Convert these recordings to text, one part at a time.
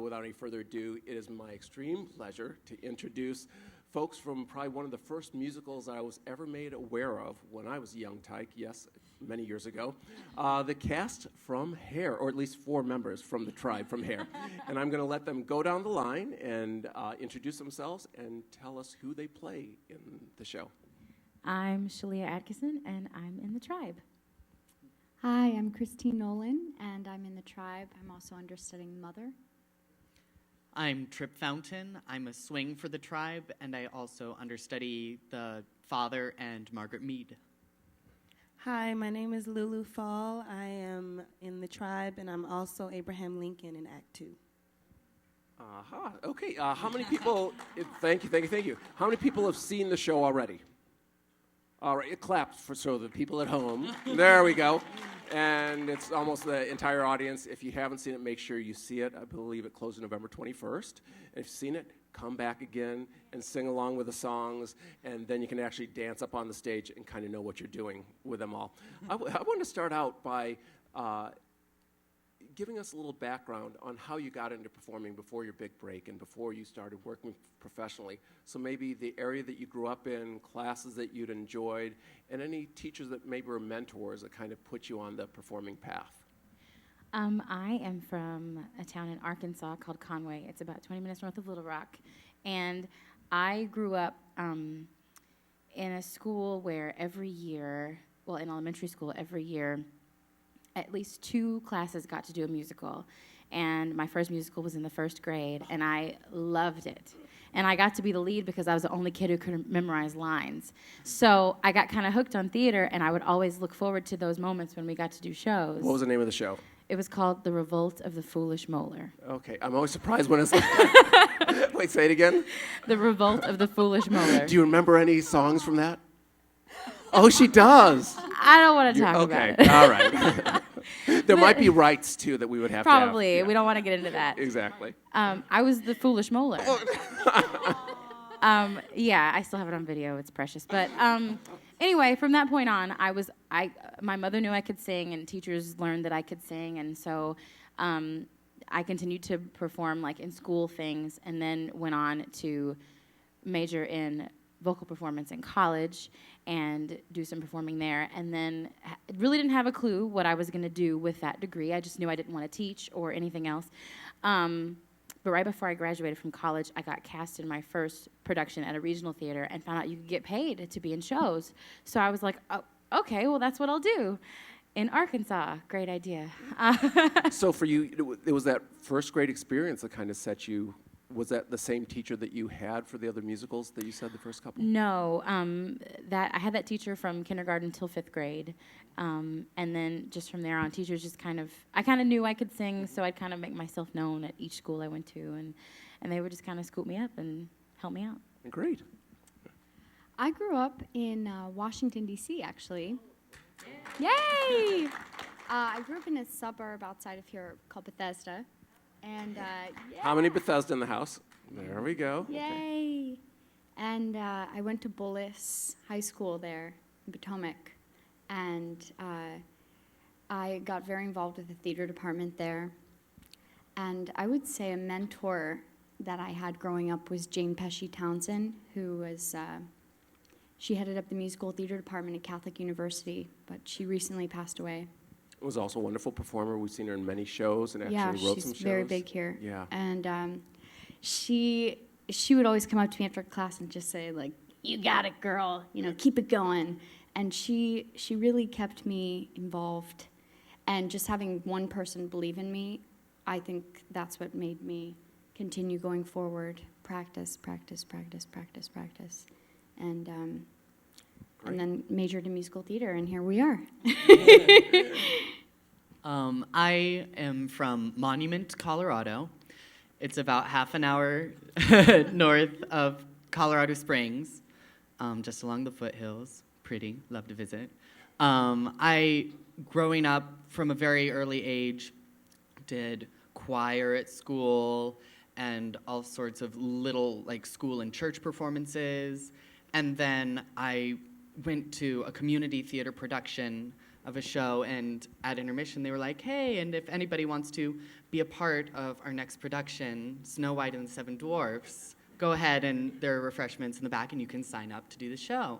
Without any further ado, it is my extreme pleasure to introduce folks from probably one of the first musicals I was ever made aware of when I was a young tyke, yes, many years ago. The cast from Hair, or at least 4 members from the tribe from Hair. And I'm going to let them go down the line and introduce themselves and tell us who they play in the show. I'm Shalia Atkinson, and I'm in the tribe. Hi, I'm Christine Nolan, and I'm in the tribe. I'm also understudying Mother. I'm Trip Fountain. I'm a swing for the tribe, and I also understudy the father and Margaret Mead. Hi, my name is Lulu Fall. I am in the tribe, and I'm also Abraham Lincoln in Act 2. Okay, how many people, thank you. How many people have seen the show already? All right, it claps for so the people at home. There we go. And it's almost the entire audience. If you haven't seen it, make sure you see it. I believe it closed November 21st. And if you've seen it, come back again and sing along with the songs, and then you can actually dance up on the stage and kind of know what you're doing with them all. I want to start out by giving us a little background on how you got into performing before your big break and before you started working professionally. So maybe the area that you grew up in, classes that you'd enjoyed, and any teachers that maybe were mentors that kind of put you on the performing path. I am from a town in Arkansas called Conway. It's about 20 minutes north of Little Rock. And I grew up in a school where every year, well, in elementary school, every year, at least 2 classes got to do a musical. And my first musical was in the 1st grade, and I loved it. And I got to be the lead because I was the only kid who could memorize lines. So I got kind of hooked on theater, and I would always look forward to those moments when we got to do shows. What was the name of the show? It was called The Revolt of the Foolish Molar. Okay, I'm always surprised when it's like... Wait, say it again? The Revolt of the Foolish Molar. Do you remember any songs from that? Oh, she does. I don't want to talk about it. Okay, all right. There might be rights, too, that we would have Probably. to have. Yeah. We don't want to get into that. Exactly. I was the foolish molar. Yeah, I still have it on video. It's precious. But anyway, from that point on, my mother knew I could sing, and teachers learned that I could sing, and so I continued to perform like in school things, and then went on to major in vocal performance in college and do some performing there, and then really didn't have a clue what I was going to do with that degree. I just knew I didn't want to teach or anything else. But right before I graduated from college, I got cast in my first production at a regional theater and found out you could get paid to be in shows. So I was like, oh, okay, well, that's what I'll do. In Arkansas, great idea. So for you, it was that 1st grade experience that kind of set you. Was that the same teacher that you had for the other musicals that you said the first couple? No, I had that teacher from kindergarten till 5th grade, and then just from there on, teachers just I kind of knew I could sing, so I'd kind of make myself known at each school I went to, and they would just kind of scoop me up and help me out. Great. I grew up in Washington, D.C., actually. Yay! I grew up in a suburb outside of here called Bethesda. And yeah. How many Bethesda in the house? There we go. Yay! Okay. And I went to Bullis High School there in Potomac, and I got very involved with the theater department there. And I would say a mentor that I had growing up was Jane Pesci Townsend, who was she headed up the musical theater department at Catholic University, but she recently passed away. Was also a wonderful performer. We've seen her in many shows and actually wrote some shows. Yeah, she's very big here. Yeah. And she would always come up to me after class and just say, like, you got it, girl. You know, keep it going. And she really kept me involved. And just having one person believe in me, I think that's what made me continue going forward. Practice. And then majored in musical theater, and here we are. I am from Monument, Colorado. It's about half an hour north of Colorado Springs, just along the foothills. Pretty, love to visit. I, growing up from a very early age, did choir at school and all sorts of little like school and church performances. And then I went to a community theater production of a show, and at intermission they were like, hey, and if anybody wants to be a part of our next production, Snow White and the Seven Dwarfs, go ahead, and there are refreshments in the back and you can sign up to do the show.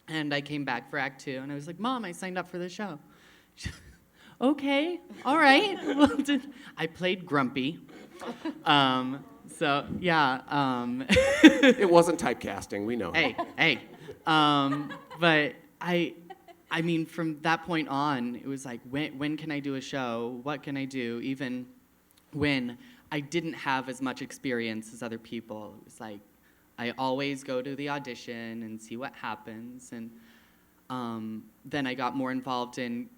And I came back for Act 2 and I was like, Mom, I signed up for the show. Okay, all right. I played Grumpy. So yeah. It wasn't typecasting, we know. Hey. But I mean, from that point on, it was like, when can I do a show? What can I do? Even when I didn't have as much experience as other people, it was like, I always go to the audition and see what happens. And then I got more involved in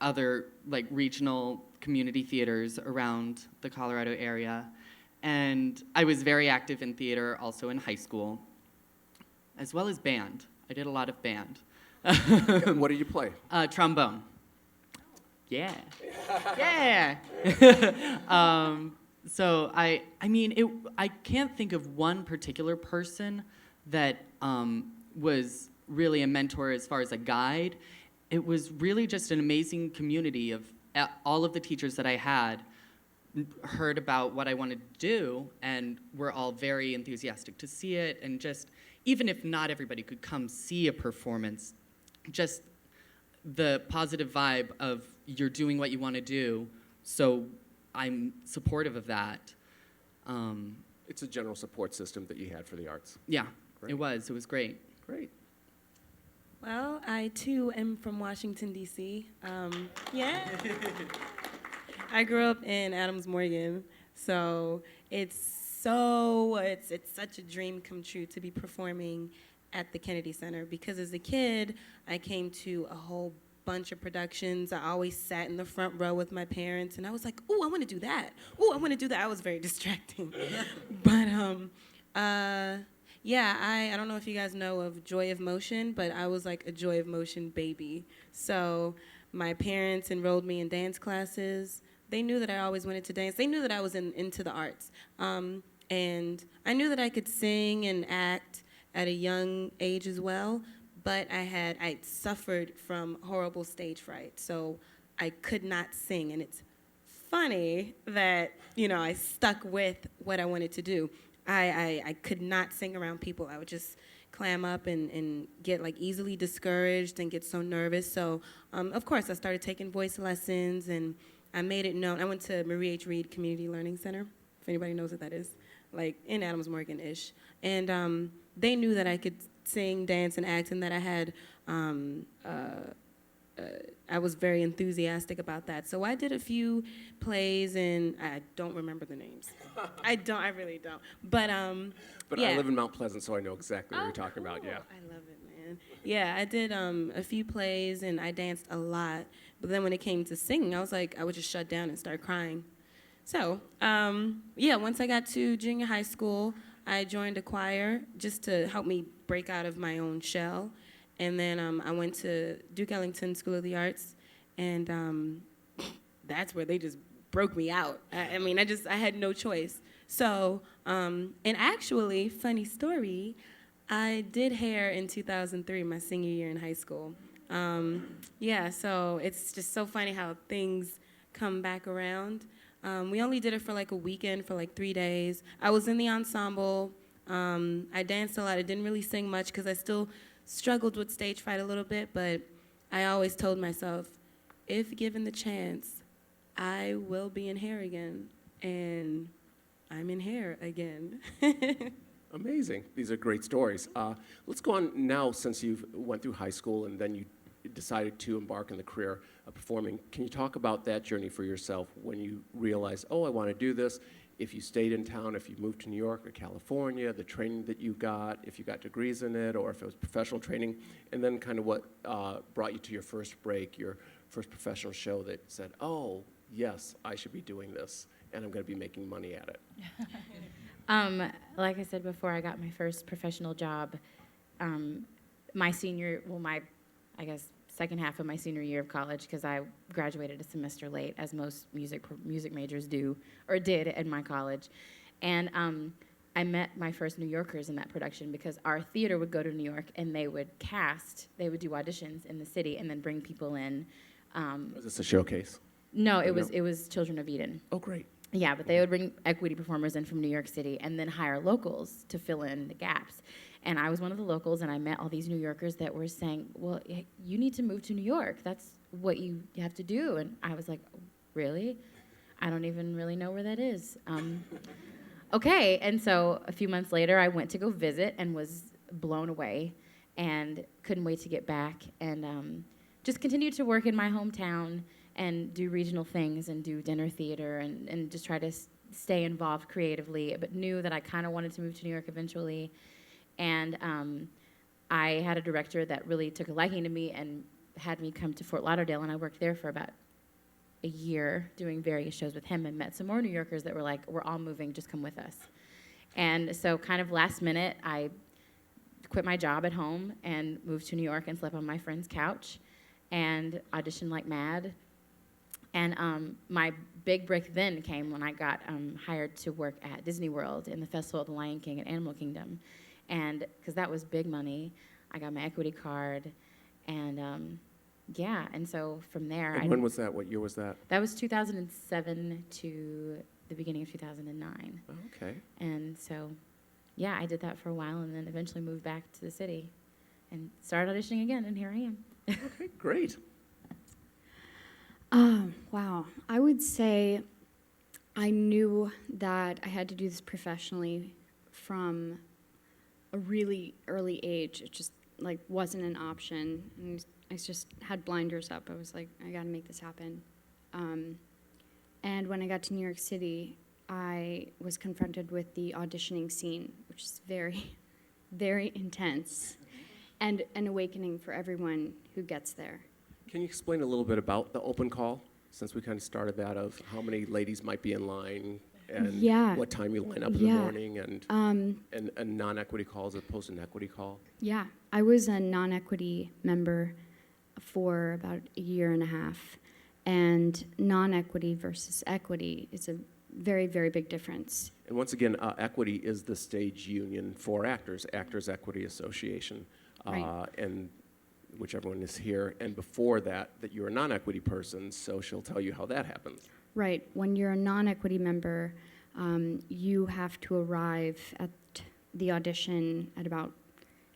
other like regional community theaters around the Colorado area. And I was very active in theater also in high school, as well as band. I did a lot of band. What did you play? Trombone. Yeah. Yeah. So I mean, I can't think of one particular person that was really a mentor as far as a guide. It was really just an amazing community of all of the teachers that I had heard about what I wanted to do and were all very enthusiastic to see it. And just, even if not everybody could come see a performance, just the positive vibe of you're doing what you want to do, so I'm supportive of that. It's a general support system that you had for the arts. Yeah, Great. it was great. Great. Well, I too am from Washington, D.C. Yeah. I grew up in Adams Morgan, so it's such a dream come true to be performing at the Kennedy Center, because as a kid, I came to a whole bunch of productions. I always sat in the front row with my parents, and I was like, ooh, I want to do that. Ooh, I want to do that. I was very distracting. But yeah, I don't know if you guys know of Joy of Motion, but I was like a Joy of Motion baby. So my parents enrolled me in dance classes. They knew that I always wanted to dance. They knew that I was into the arts. And I knew that I could sing and act at a young age as well, but I suffered from horrible stage fright, so I could not sing. And it's funny that, I stuck with what I wanted to do. I could not sing around people. I would just clam up and get like easily discouraged and get so nervous. So of course I started taking voice lessons, and I made it known. I went to Marie H. Reed Community Learning Center, if anybody knows what that is, like in Adams Morgan-ish. And they knew that I could sing, dance, and act, and that I had, I was very enthusiastic about that. So I did a few plays, and I don't remember the names. I really don't. But yeah. I live in Mount Pleasant, so I know exactly what you're talking about, yeah. I love it, man. Yeah, I did a few plays, and I danced a lot. But then when it came to singing, I would just shut down and start crying. So, yeah, once I got to junior high school, I joined a choir just to help me break out of my own shell. And then I went to Duke Ellington School of the Arts, and that's where they just broke me out. I mean, I had no choice. So, and actually, funny story, I did hair in 2003, my senior year in high school. Yeah, so it's just so funny how things come back around. We only did it for like a weekend, for like 3 days. I was in the ensemble. I danced a lot. I didn't really sing much because I still struggled with stage fright a little bit, but I always told myself, if given the chance, I will be in hair again. And I'm in hair again. Amazing. These are great stories. Let's go on now, since you went through high school and then you decided to embark on the career of performing. Can you talk about that journey for yourself when you realized, oh, I want to do this? If you stayed in town, if you moved to New York or California, the training that you got, if you got degrees in it, or if it was professional training, and then kind of what brought you to your first break, your first professional show that said, oh, yes, I should be doing this, and I'm going to be making money at it. Like I said before, I got my first professional job I guess, second half of my senior year of college, because I graduated a semester late, as most music majors do, or did at my college. And I met my first New Yorkers in that production because our theater would go to New York and they would do auditions in the city and then bring people in. Was this a showcase? No, No. it was Children of Eden. Oh, great. Yeah, but they would bring equity performers in from New York City and then hire locals to fill in the gaps. And I was one of the locals, and I met all these New Yorkers that were saying, well, you need to move to New York. That's what you have to do. And I was like, really? I don't even really know where that is. Okay, and so a few months later, I went to go visit and was blown away and couldn't wait to get back and just continued to work in my hometown and do regional things and do dinner theater and just try to stay involved creatively, but knew that I kind of wanted to move to New York eventually. And I had a director that really took a liking to me and had me come to Fort Lauderdale, and I worked there for about a year doing various shows with him and met some more New Yorkers that were like, we're all moving, just come with us. And so kind of last minute, I quit my job at home and moved to New York and slept on my friend's couch and auditioned like mad. And my big break then came when I got hired to work at Disney World in the Festival of the Lion King at Animal Kingdom. And because that was big money, I got my equity card. And yeah, and so from there. And when was that? What year was that? That was 2007 to the beginning of 2009. Oh, okay. And so, yeah, I did that for a while and then eventually moved back to the city and started auditioning again, and here I am. Okay, great. Wow. I would say I knew that I had to do this professionally from a really early age. It just like wasn't an option. And I just had blinders up. I was like, I got to make this happen. And when I got to New York City, I was confronted with the auditioning scene, which is very, very intense and an awakening for everyone who gets there. Can you explain a little bit about the open call, since we kind of started that, of how many ladies might be in line and Yeah. what time you line up in the morning and non-equity call as opposed to an equity call? Yeah, I was a non-equity member for about a year and a half, and non-equity versus equity is a very, very big difference. And once again, equity is the stage union for actors, Actors Equity Association, Right. and which everyone is here. And before that you're a non-equity person, so she'll tell you how that happens. Right, when you're a non-equity member, you have to arrive at the audition at about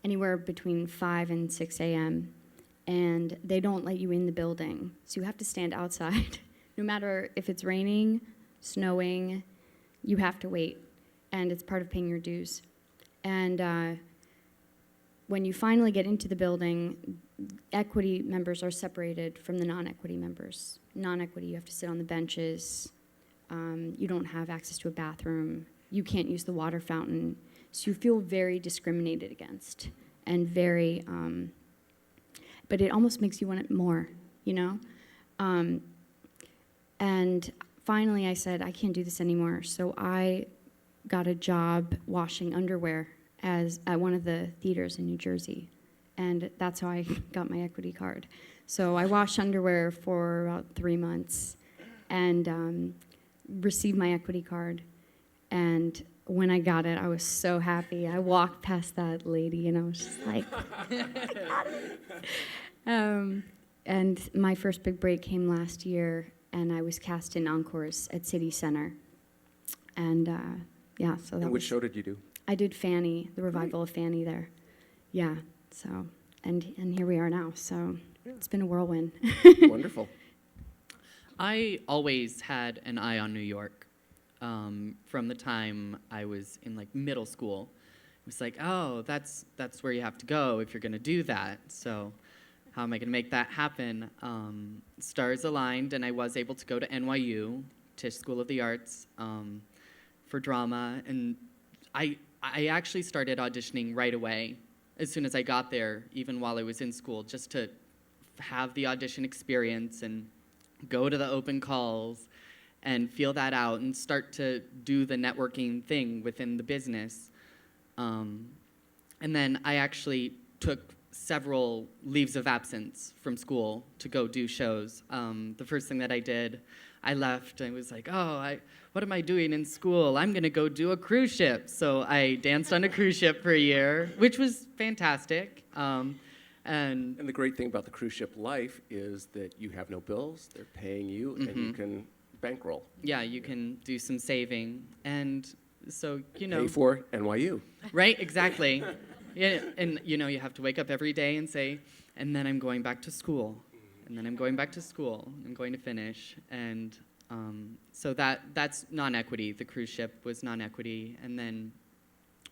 anywhere between 5 and 6 a.m., and they don't let you in the building, so you have to stand outside. No matter if it's raining, snowing, you have to wait, and it's part of paying your dues. And when you finally get into the building, equity members are separated from the non-equity members. Non-equity, you have to sit on the benches. You don't have access to a bathroom. You can't use the water fountain. So you feel very discriminated against and very, but it almost makes you want it more, you know? And finally I said, I can't do this anymore. So I got a job washing underwear at one of the theaters in New Jersey. And that's how I got my equity card. So I washed underwear for about 3 months and received my equity card. And when I got it, I was so happy. I walked past that lady and I was just like, I got it. And my first big break came last year, and I was cast in Encores at City Center. And yeah, so that And which was, show did you do? I did Fanny, the revival of Fanny there. Yeah, so, and here we are now. So it's been a whirlwind. Wonderful. I always had an eye on New York. From the time I was in like middle school, it was like, oh, that's where you have to go if you're gonna do that. So how am I gonna make that happen? Stars aligned, and I was able to go to NYU, Tisch School of the Arts, for drama, and I actually started auditioning right away as soon as I got there, even while I was in school, just to have the audition experience and go to the open calls and feel that out and start to do the networking thing within the business. And then I actually took several leaves of absence from school to go do shows. The first thing that I did, I left. I was like, what am I doing in school? I'm going to go do a cruise ship. So I danced on a cruise ship for a year, which was fantastic. And the great thing about the cruise ship life is that you have no bills, they're paying you, and you can bankroll. yeah, you can do some saving. And so, you know. Pay for NYU. Right, exactly. Yeah, and you have to wake up every day and say, and then I'm going back to school. And then I'm going back to school. I'm going to finish. And so that's non-equity. The cruise ship was non-equity. And then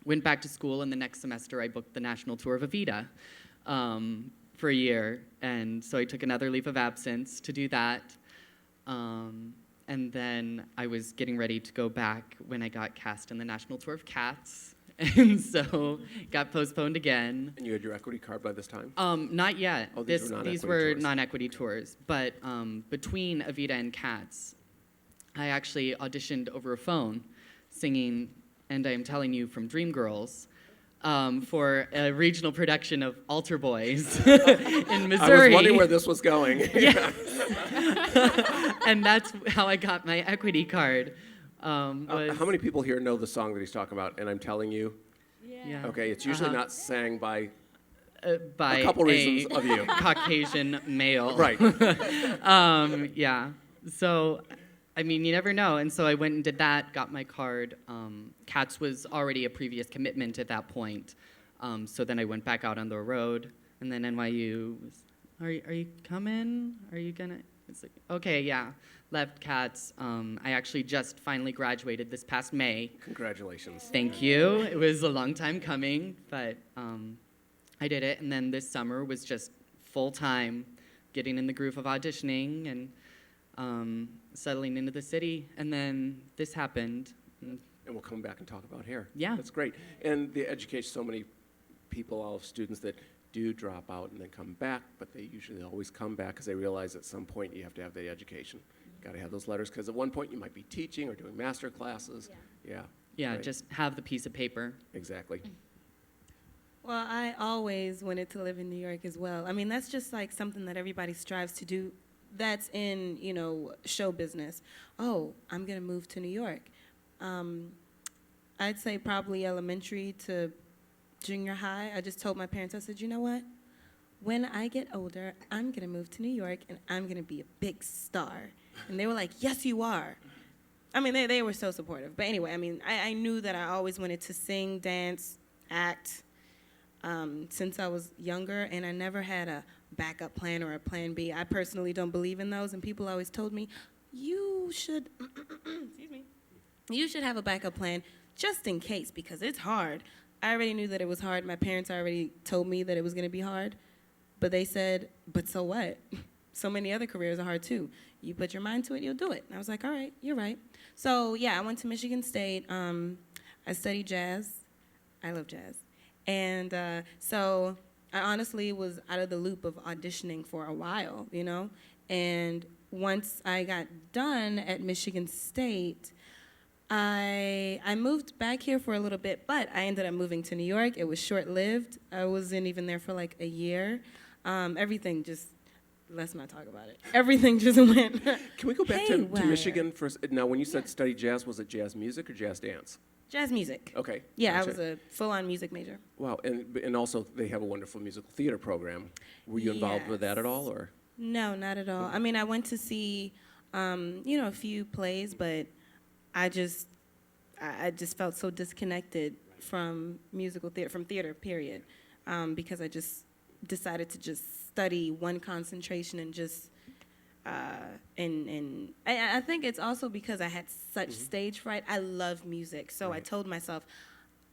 went back to school, and the next semester I booked the national tour of Evita for a year. And so I took another leave of absence to do that. And then I was getting ready to go back when I got cast in the national tour of Cats. And so got postponed again. And you had your equity card by this time? Not yet. Oh, These were non-equity tours. But between Evita and Cats, I actually auditioned over a phone, singing "And I Am Telling You" from Dreamgirls for a regional production of Altar Boys in Missouri. I was wondering where this was going. Yeah. And that's how I got my equity card. How many people here know the song that he's talking about, And I'm Telling You? Yeah. Okay, it's usually not sang by by a couple reasons of you. Caucasian male. Right. Yeah. So, I mean, you never know. And so I went and did that, got my card. Cats was already a previous commitment at that point. So then I went back out on the road. And then NYU was, are you coming? Are you going to? It's like, okay, yeah. Left Cats. I actually just finally graduated this past May. Congratulations. Thank you. It was a long time coming, but I did it. And then this summer was just full-time, getting in the groove of auditioning and settling into the city. And then this happened. And we'll come back and talk about hair. Yeah. That's great. And the education, so many people, all students that do drop out and then come back, but they usually always come back because they realize at some point you have to have the education. Got to have those letters because at one point you might be teaching or doing master classes. Yeah. Yeah, Right. just have the piece of paper. Exactly. Well, I always wanted to live in New York as well. I mean, that's just like something that everybody strives to do. That's in, show business. Oh, I'm going to move to New York. I'd say probably elementary to junior high. I just told my parents, I said, you know what? When I get older, I'm going to move to New York, and I'm going to be a big star. And they were like, yes, you are. I mean, they were so supportive. But anyway, I mean, I knew that I always wanted to sing, dance, act since I was younger, and I never had a backup plan or a plan B. I personally don't believe in those, and people always told me, you should, excuse me, you should have a backup plan just in case, because it's hard. I already knew that it was hard. My parents already told me that it was going to be hard, but they said, but so what? So many other careers are hard too. You put your mind to it, you'll do it. And I was like, all right, you're right. So yeah, I went to Michigan State. I studied jazz. I love jazz. And so I honestly was out of the loop of auditioning for a while, And once I got done at Michigan State, I moved back here for a little bit, but I ended up moving to New York. It was short-lived. I wasn't even there for like a year. Everything just, let's not talk about it. Everything just went. Can we go back to haywire. Michigan first? Now, when you said study jazz, was it jazz music or jazz dance? Jazz music. Okay. Yeah, Gotcha. I was a full-on music major. Wow, and also they have a wonderful musical theater program. Were you involved with that at all, or? No, not at all. I mean, I went to see, a few plays, but I just felt so disconnected from musical theater, from theater, period, because I just decided to just study one concentration and just, and I think it's also because I had such stage fright. I love music, so I told myself,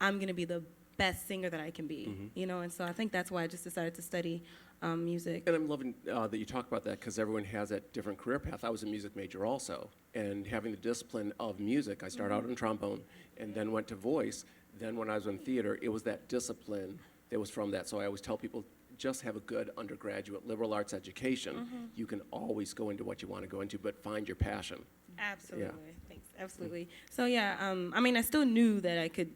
I'm going to be the best singer that I can be, and so I think that's why I just decided to study music. And I'm loving that you talk about that because everyone has that different career path. I was a music major also, and having the discipline of music, I started out in trombone and then went to voice. Then when I was in theater, it was that discipline that was from that. So I always tell people, just have a good undergraduate liberal arts education. You can always go into what you want to go into, but find your passion. Absolutely. Thanks. Absolutely. So yeah, I mean, I still knew that I could,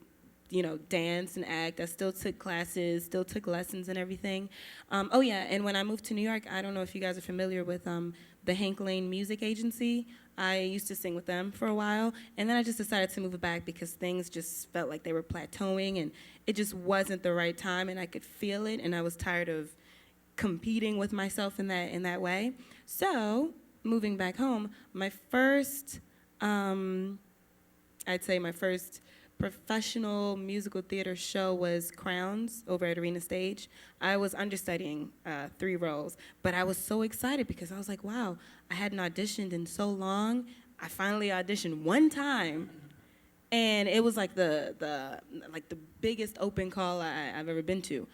dance and act. I still took classes, still took lessons and everything. Oh yeah, and when I moved to New York, I don't know if you guys are familiar with the Hank Lane Music Agency. I used to sing with them for a while, and then I just decided to move it back because things just felt like they were plateauing, and it just wasn't the right time, and I could feel it, and I was tired of competing with myself in that way. So, moving back home, my first, I'd say my first professional musical theater show was Crowns over at Arena Stage. I was understudying 3 roles, but I was so excited because I was like, wow, I hadn't auditioned in so long. I finally auditioned one time, and it was like the biggest open call I've ever been to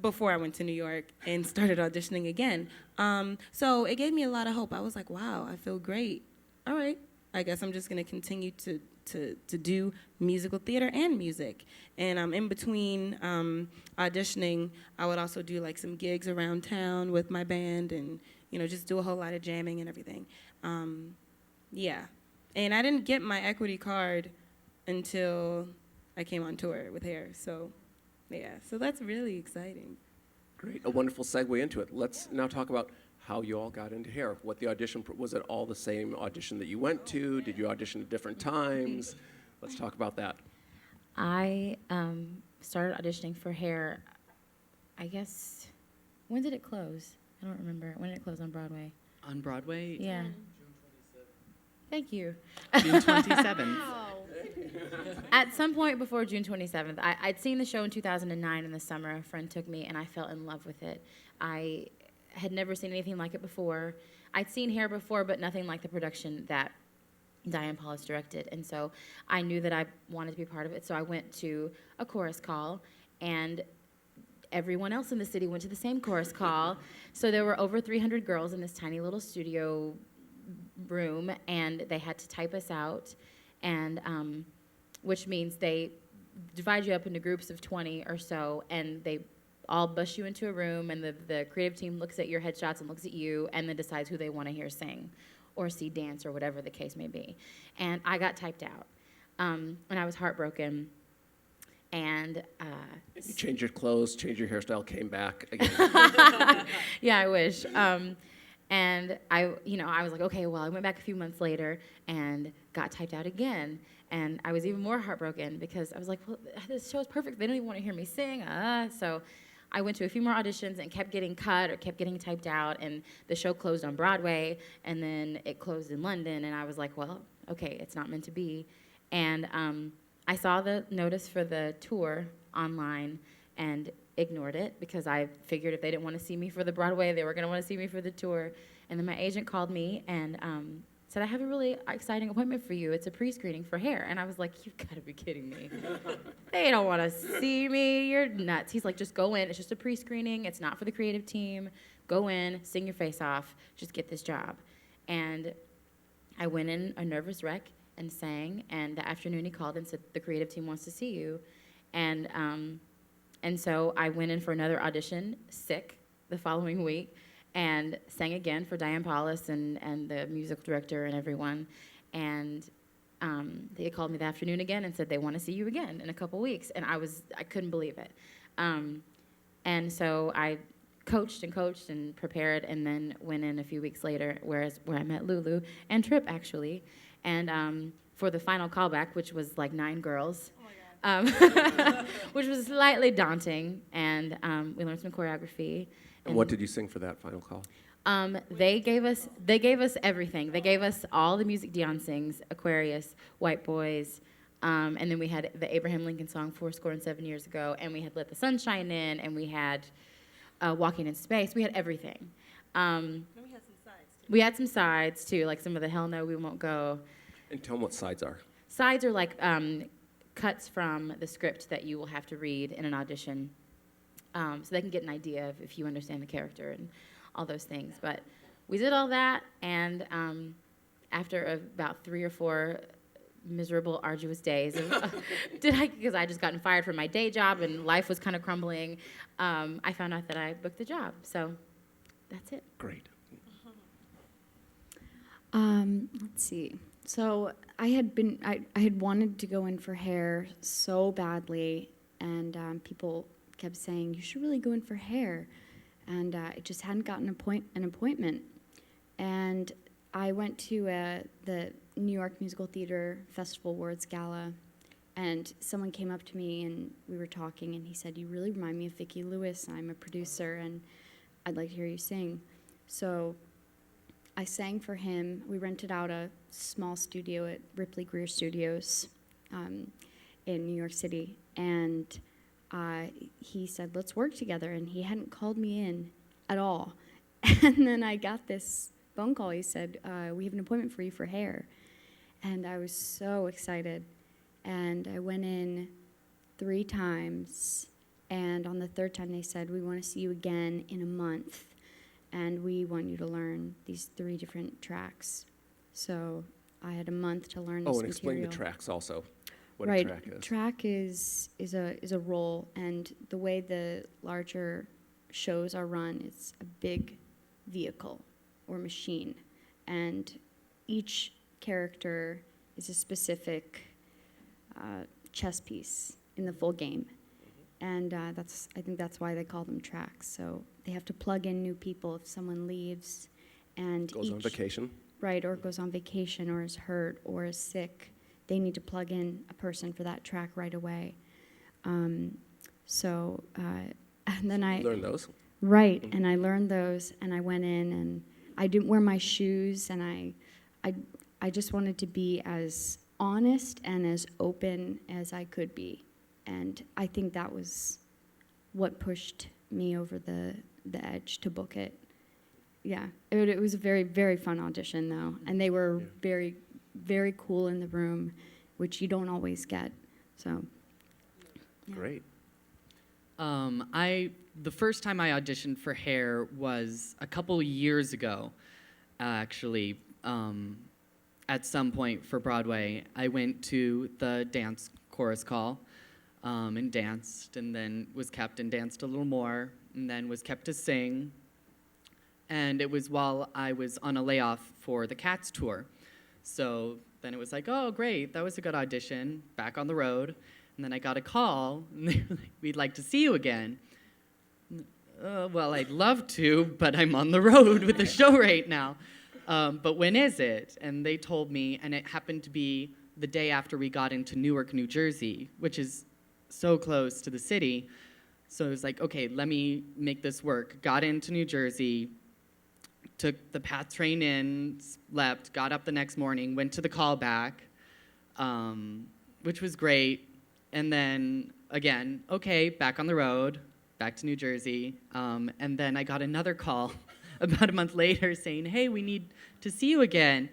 before I went to New York and started auditioning again. So it gave me a lot of hope. I was like, wow, I feel great. All right, I guess I'm just gonna continue to do musical theater and music. And in between auditioning, I would also do like some gigs around town with my band and, just do a whole lot of jamming and everything. Yeah. And I didn't get my equity card until I came on tour with Hair. So, yeah. So that's really exciting. Great, a wonderful segue into it. Let's now talk about how you all got into Hair. What the audition, was it all the same audition that you went to? Did you audition at different times? Let's talk about that. I started auditioning for Hair, I guess, when did it close? I don't remember. When did it close on Broadway? On Broadway? Yeah. Thank you. June 27th. At some point before June 27th, I'd seen the show in 2009 in the summer. A friend took me, and I fell in love with it. I had never seen anything like it before. I'd seen Hair before, but nothing like the production that Diane Paulus directed. And so I knew that I wanted to be part of it. So I went to a chorus call, and everyone else in the city went to the same chorus call. So there were over 300 girls in this tiny little studio room, and they had to type us out, and which means they divide you up into groups of 20 or so, and they all bus you into a room, and the creative team looks at your headshots and looks at you and then decides who they want to hear sing or see dance or whatever the case may be. And I got typed out, and I was heartbroken. And You changed your clothes, changed your hairstyle, came back again. yeah, I wish. And I was like, okay, well, I went back a few months later and got typed out again. And I was even more heartbroken because I was like, well, this show is perfect. They don't even want to hear me sing. So I went to a few more auditions and kept getting cut or kept getting typed out. And the show closed on Broadway, and then it closed in London. And I was like, well, okay, it's not meant to be. And I saw the notice for the tour online and ignored it because I figured if they didn't want to see me for the Broadway, they were going to want to see me for the tour. And then my agent called me and said, I have a really exciting appointment for you. It's a pre-screening for Hair. And I was like, you've got to be kidding me. They don't want to see me. You're nuts. He's like, just go in. It's just a pre-screening. It's not for the creative team. Go in, sing your face off. Just get this job. And I went in a nervous wreck and sang. And the afternoon he called and said, the creative team wants to see you. And so I went in for another audition, sick, the following week, and sang again for Diane Paulus and the musical director and everyone. And they called me the afternoon again and said they want to see you again in a couple weeks. And I couldn't believe it. And so I coached and prepared, and then went in a few weeks later, where I met Lulu and Tripp, actually. And for the final callback, which was like 9 girls, which was slightly daunting, and we learned some choreography. And what did you sing for that final call? They gave us everything. They gave us all the music Dion sings: Aquarius, White Boys, and then we had the Abraham Lincoln song 7 years ago, and we had Let the Sunshine In, and we had Walking in Space. We had everything. Then we had some sides, too. We had some sides too, like some of the Hell No, We Won't Go. And tell them what sides are. Sides are like cuts from the script that you will have to read in an audition, so they can get an idea of if you understand the character and all those things. But we did all that, and after about 3 or 4 miserable, arduous days because I just gotten fired from my day job and life was kind of crumbling, I found out that I booked the job. So that's it. Great. Let's see. So I had wanted to go in for Hair so badly, and people kept saying, you should really go in for Hair. And I just hadn't gotten an appointment. And I went to the New York Musical Theater Festival Awards Gala, and someone came up to me and we were talking, and he said, "You really remind me of Vicki Lewis. I'm a producer, and I'd like to hear you sing." So I sang for him. We rented out a small studio at Ripley Greer Studios in New York City, and he said, "Let's work together," and he hadn't called me in at all. And then I got this phone call. He said, "We have an appointment for you for hair." And I was so excited. And I went in 3 times, and on the 3rd time they said, "We want to see you again in a month, and we want you to learn these 3 different tracks." So I had a month to learn this and explain material. the tracks also. What Right. a track is. Track is a role, and the way the larger shows are run, it's a big vehicle or machine, and each character is a specific chess piece in the full game, and I think that's why they call them tracks. So they have to plug in new people if someone leaves, and Goes on vacation. right, or goes on vacation, or is hurt, or is sick. They need to plug in a person for that track right away. And then I Learn those. right, and I learned those, and I went in, and I didn't wear my shoes, and I just wanted to be as honest and as open as I could be, and I think that was what pushed me over the edge to book it. Yeah, it was a very, very fun audition, though, and they were very, very cool in the room, which you don't always get. So, yeah. Great. The first time I auditioned for hair was a couple years ago, actually. At some point for Broadway, I went to the dance chorus call and danced, and then was kept and danced a little more, and then was kept to sing. And it was while I was on a layoff for the Cats tour. So then it was like, oh, great, that was a good audition, back on the road. And then I got a call, and they were like, "We'd like to see you again." Well, I'd love to, but I'm on the road with the show right now. But when is it? And they told me, and it happened to be the day after we got into Newark, New Jersey, which is so close to the city. So I was like, okay, let me make this work. Got into New Jersey, took the PATH train in, slept, got up the next morning, went to the callback, which was great. And then, again, okay, back on the road, back to New Jersey. And then I got another call about a month later saying, "Hey, we need to see you again."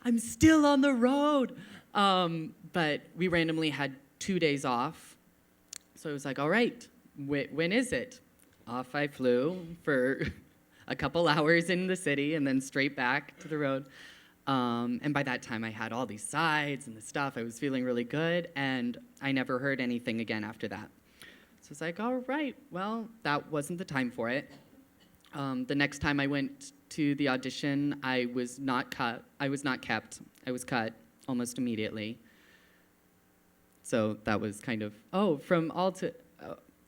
I'm still on the road. But we randomly had 2 days off. So I was like, all right, when is it? Off I flew for a couple hours in the city and then straight back to the road. And by that time, I had all these sides and the stuff. I was feeling really good, and I never heard anything again after that. So it's like, all right, well, that wasn't the time for it. The next time I went to the audition, I was not kept. I was cut almost immediately. So that was kind of, from all to,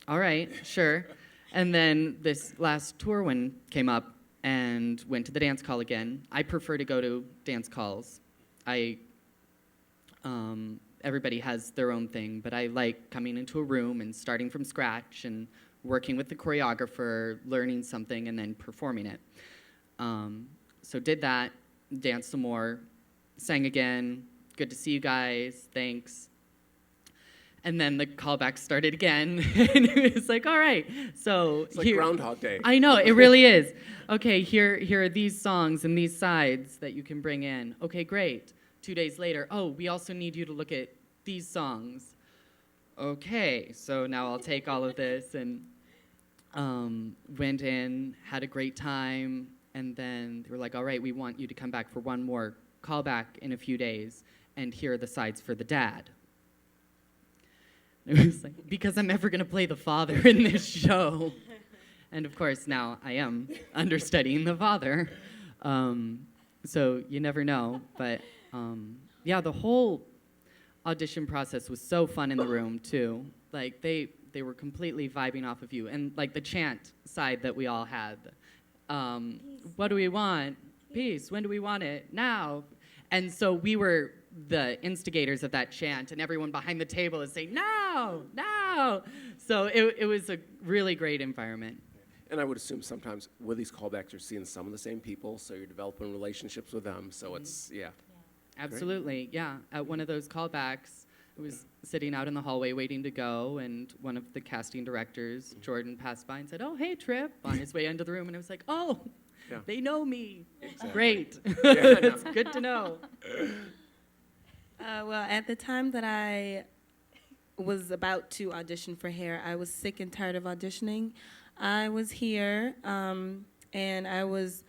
all right, sure. And then this last tour one came up, and went to the dance call again. I prefer to go to dance calls. Everybody has their own thing, but I like coming into a room and starting from scratch and working with the choreographer, learning something, and then performing it. So did that, danced some more, sang again, good to see you guys, thanks. And then the callback started again, and it was like, all right, so It's like Groundhog Day. I know, it really is. Okay, here are these songs and these sides that you can bring in. Okay, great. 2 days later, we also need you to look at these songs. Okay, so now I'll take all of this, and went in, had a great time, and then they were like, all right, we want you to come back for one more callback in a few days, and here are the sides for the dad. It was like, because I'm never going to play the father in this show. And of course, now I am understudying the father. So you never know. But yeah, the whole audition process was so fun in the room, too. Like, they were completely vibing off of you. And, like, the chant side that we all had. What do we want? peace. When do we want it? Now. And so we were the instigators of that chant, and everyone behind the table is saying, now, now. So it was a really great environment. And I would assume sometimes with these callbacks, you're seeing some of the same people, so you're developing relationships with them. So it's, yeah. Absolutely, yeah. At one of those callbacks, I was sitting out in the hallway waiting to go, and one of the casting directors, Jordan, passed by and said, oh, hey, Trip, on his way into the room. And I was like, oh, Yeah. they know me. Exactly. Great. Yeah, It's good to know. Well, at the time that I was about to audition for hair, I was sick and tired of auditioning. I was here, and I was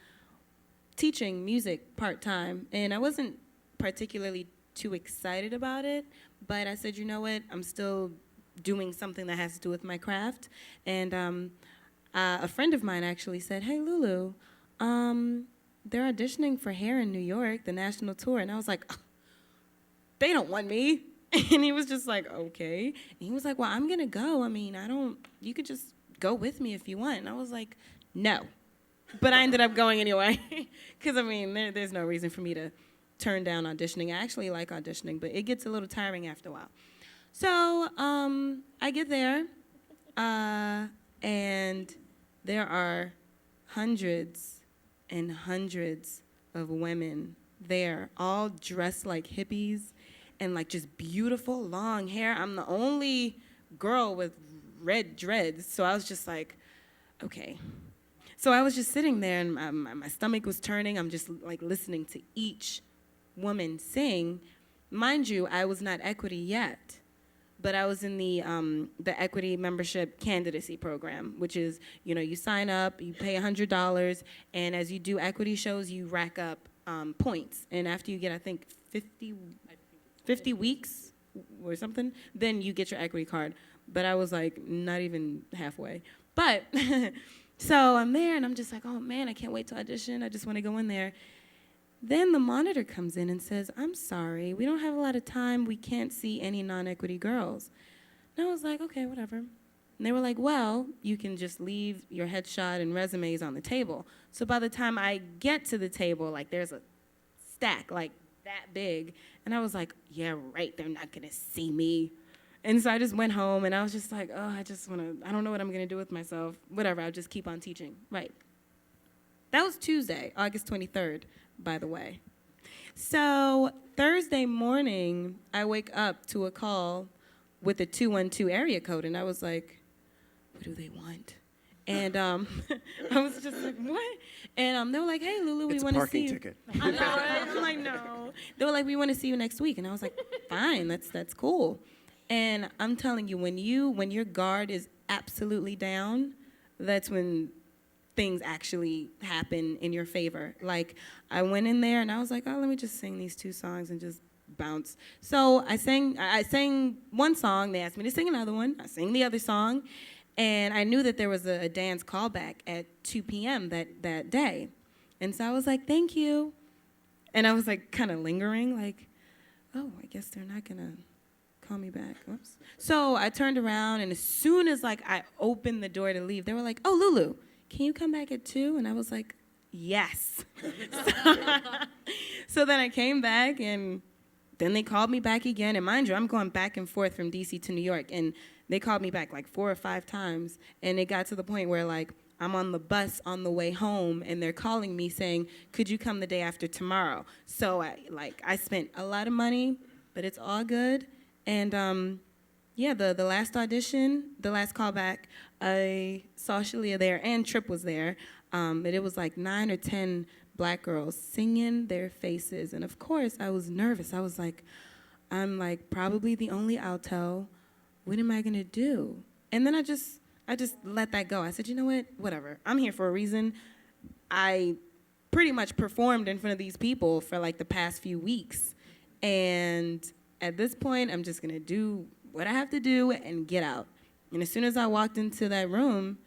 teaching music part-time, and I wasn't particularly too excited about it, but I said, you know what, I'm still doing something that has to do with my craft, and a friend of mine actually said, hey, Lulu, they're auditioning for hair in New York, the national tour, and I was like, oh, they don't want me. And he was just like, okay. And he was like, well, I'm going to go. I mean, you could just go with me if you want. And I was like, no. But I ended up going anyway. Because, I mean, there's no reason for me to turn down auditioning. I actually like auditioning, but it gets a little tiring after a while. So I get there, and there are hundreds and hundreds of women there, all dressed like hippies and like just beautiful long hair. I'm the only girl with red dreads, so I was just like, okay. So I was just sitting there, and my stomach was turning. I'm just like listening to each woman sing. Mind you, I was not equity yet, but I was in the equity membership candidacy program, which is, you know, you sign up, you pay $100, and as you do equity shows, you rack up points. And after you get, I think, 50 weeks or something, then you get your equity card. But I was like not even halfway. But so I'm there, and I'm just like, oh man, I can't wait to audition. I just want to go in there. Then the monitor comes in and says, I'm sorry, we don't have a lot of time. We can't see any non-equity girls. And I was like, okay, whatever. And they were like, well, you can just leave your headshot and resumes on the table. So by the time I get to the table, like there's a stack like that big. And I was like, yeah, right, they're not going to see me. And so I just went home, and I was just like, oh, I don't know what I'm going to do with myself. Whatever, I'll just keep on teaching. Right. That was Tuesday, August 23rd, by the way. So Thursday morning, I wake up to a call with a 212 area code, and I was like, what do they want? And I was just like, what? And they were like, hey, Lulu, we want to see you. It's a parking ticket. I know, right? I'm like, no. They were like, we want to see you next week. And I was like, fine, that's cool. And I'm telling you, when your guard is absolutely down, that's when things actually happen in your favor. Like, I went in there and I was like, oh, let me just sing these 2 songs and just bounce. So I sang one song. They asked me to sing another one. I sang the other song. And I knew that there was a dance callback at 2 p.m. that day. And so I was like, thank you. And I was like kind of lingering, like, oh, I guess they're not going to call me back. Oops. So I turned around, and as soon as like I opened the door to leave, they were like, oh, Lulu, can you come back at 2? And I was like, yes. So then I came back, and then they called me back again. And mind you, I'm going back and forth from D.C. to New York, and they called me back like 4 or 5 times. And it got to the point where like I'm on the bus on the way home, and they're calling me saying, could you come the day after tomorrow? So I spent a lot of money, but it's all good. And yeah, the last audition, the last callback, I saw Shalia there, and Trip was there. And it was like 9 or 10 black girls singing their faces. And of course, I was nervous. I was like, I'm like probably the only alto. What am I gonna do? And then I just let that go. I said, you know what? Whatever. I'm here for a reason. I pretty much performed in front of these people for like the past few weeks. And at this point, I'm just gonna do what I have to do and get out. And as soon as I walked into that room,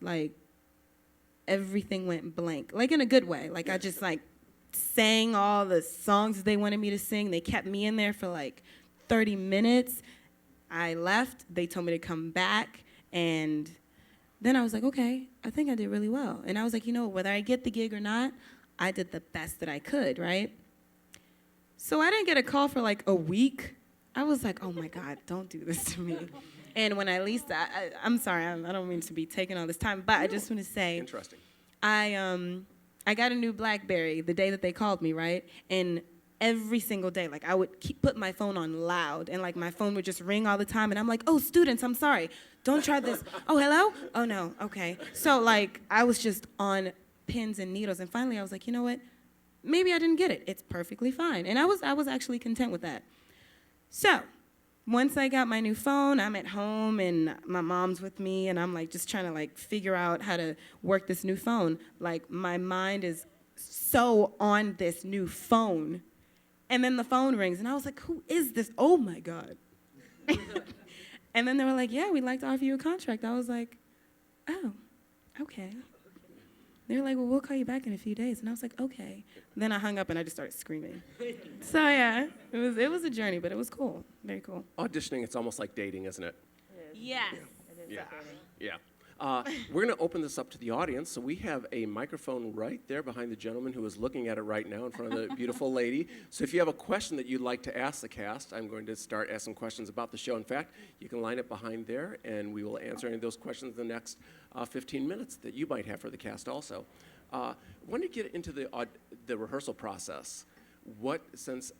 like everything went blank, like in a good way. Like I just like sang all the songs they wanted me to sing. They kept me in there for like 30 minutes. I left. They told me to come back. And then I was like, okay, I think I did really well. And I was like, you know, whether I get the gig or not, I did the best that I could, right? So I didn't get a call for like a week. I was like, oh my God, don't do this to me. And when I'm sorry, I don't mean to be taking all this time, but I just want to say, Interesting. I got a new BlackBerry the day that they called me, right? And every single day, like I would put my phone on loud, and like my phone would just ring all the time, and I'm like, oh, students, I'm sorry, don't try this. Oh, hello? Oh no, okay. So like I was just on pins and needles, and finally I was like, you know what? Maybe I didn't get it. It's perfectly fine. And I was actually content with that. So once I got my new phone, I'm at home and my mom's with me, and I'm like just trying to like figure out how to work this new phone. Like my mind is so on this new phone. And then the phone rings, and I was like, who is this? Oh my God. And then they were like, yeah, we'd like to offer you a contract. I was like, oh, okay. They were like, well, we'll call you back in a few days. And I was like, okay. Then I hung up and I just started screaming. So yeah, it was a journey, but it was cool. Very cool. Auditioning, it's almost like dating, isn't it? Yes. Yeah. Yeah. We're going to open this up to the audience. So we have a microphone right there behind the gentleman who is looking at it right now in front of the beautiful lady. So if you have a question that you'd like to ask the cast, I'm going to start asking questions about the show. In fact, you can line up behind there, and we will answer any of those questions in the next 15 minutes that you might have for the cast also. When you get into the rehearsal process, since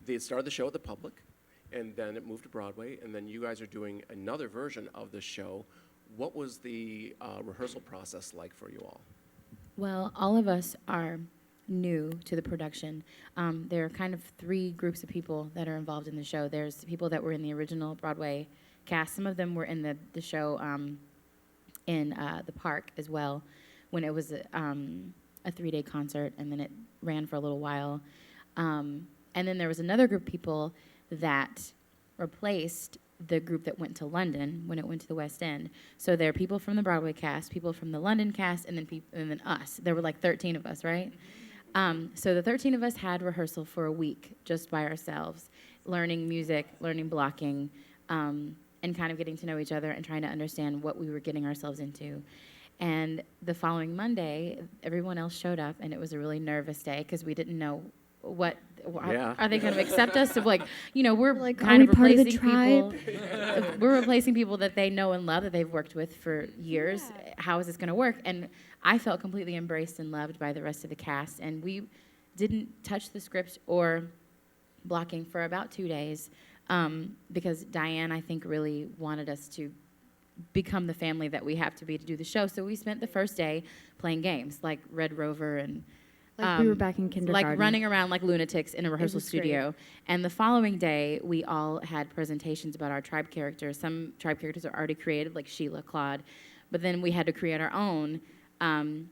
they started the show at the Public, and then it moved to Broadway, and then you guys are doing another version of the show, what was the rehearsal process like for you all? Well, all of us are new to the production. There are kind of three groups of people that are involved in the show. There's people that were in the original Broadway cast. Some of them were in the show in the park as well, when it was a 3-day concert, and then it ran for a little while. And then there was another group of people that replaced the group that went to London when it went to the West End. So there are people from the Broadway cast, people from the London cast, and then us. There were like 13 of us, right? So the 13 of us had rehearsal for a week just by ourselves, learning music, learning blocking, and kind of getting to know each other and trying to understand what we were getting ourselves into. And the following Monday, everyone else showed up, and it was a really nervous day because we didn't know are they going to accept us? Of like, we're like kind of replacing people. We're replacing people that they know and love, that they've worked with for years. Yeah. How is this going to work? And I felt completely embraced and loved by the rest of the cast. And we didn't touch the script or blocking for about 2 days because Diane, I think, really wanted us to become the family that we have to be to do the show. So we spent the first day playing games like Red Rover and like we were back in kindergarten. Like running around like lunatics in a rehearsal studio. Great. And the following day, we all had presentations about our tribe characters. Some tribe characters are already created, like Sheila, Claude. But then we had to create our own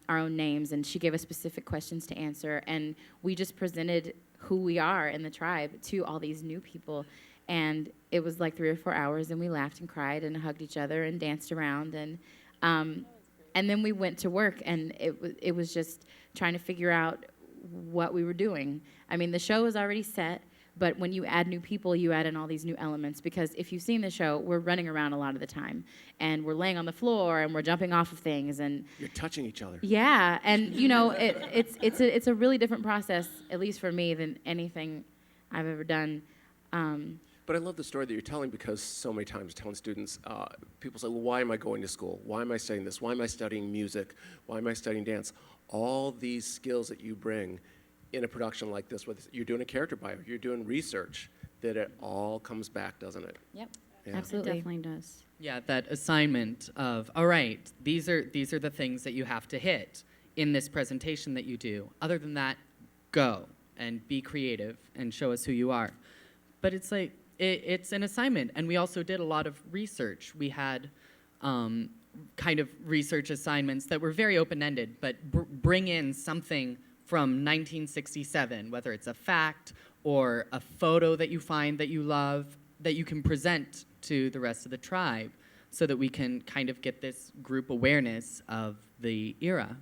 names, and she gave us specific questions to answer. And we just presented who we are in the tribe to all these new people. And it was like 3 or 4 hours, and we laughed and cried and hugged each other and danced around. And then we went to work, and it was just trying to figure out what we were doing. I mean, the show is already set, but when you add new people, you add in all these new elements, because if you've seen the show, we're running around a lot of the time, and we're laying on the floor, and we're jumping off of things, and you're touching each other. Yeah, and it's a really different process, at least for me, than anything I've ever done. But I love the story that you're telling, because so many times telling students, people say, well, why am I going to school? Why am I studying this? Why am I studying music? Why am I studying dance? All these skills that you bring in a production like this, whether you're doing a character bio, you're doing research, that it all comes back, doesn't it? Yep, yeah. Absolutely. It definitely does. Yeah, that assignment of, all right, these are the things that you have to hit in this presentation that you do. Other than that, go and be creative and show us who you are. But it's like, it's an assignment, and we also did a lot of research. We had kind of research assignments that were very open-ended, but bring in something from 1967, whether it's a fact or a photo that you find that you love, that you can present to the rest of the tribe, so that we can kind of get this group awareness of the era.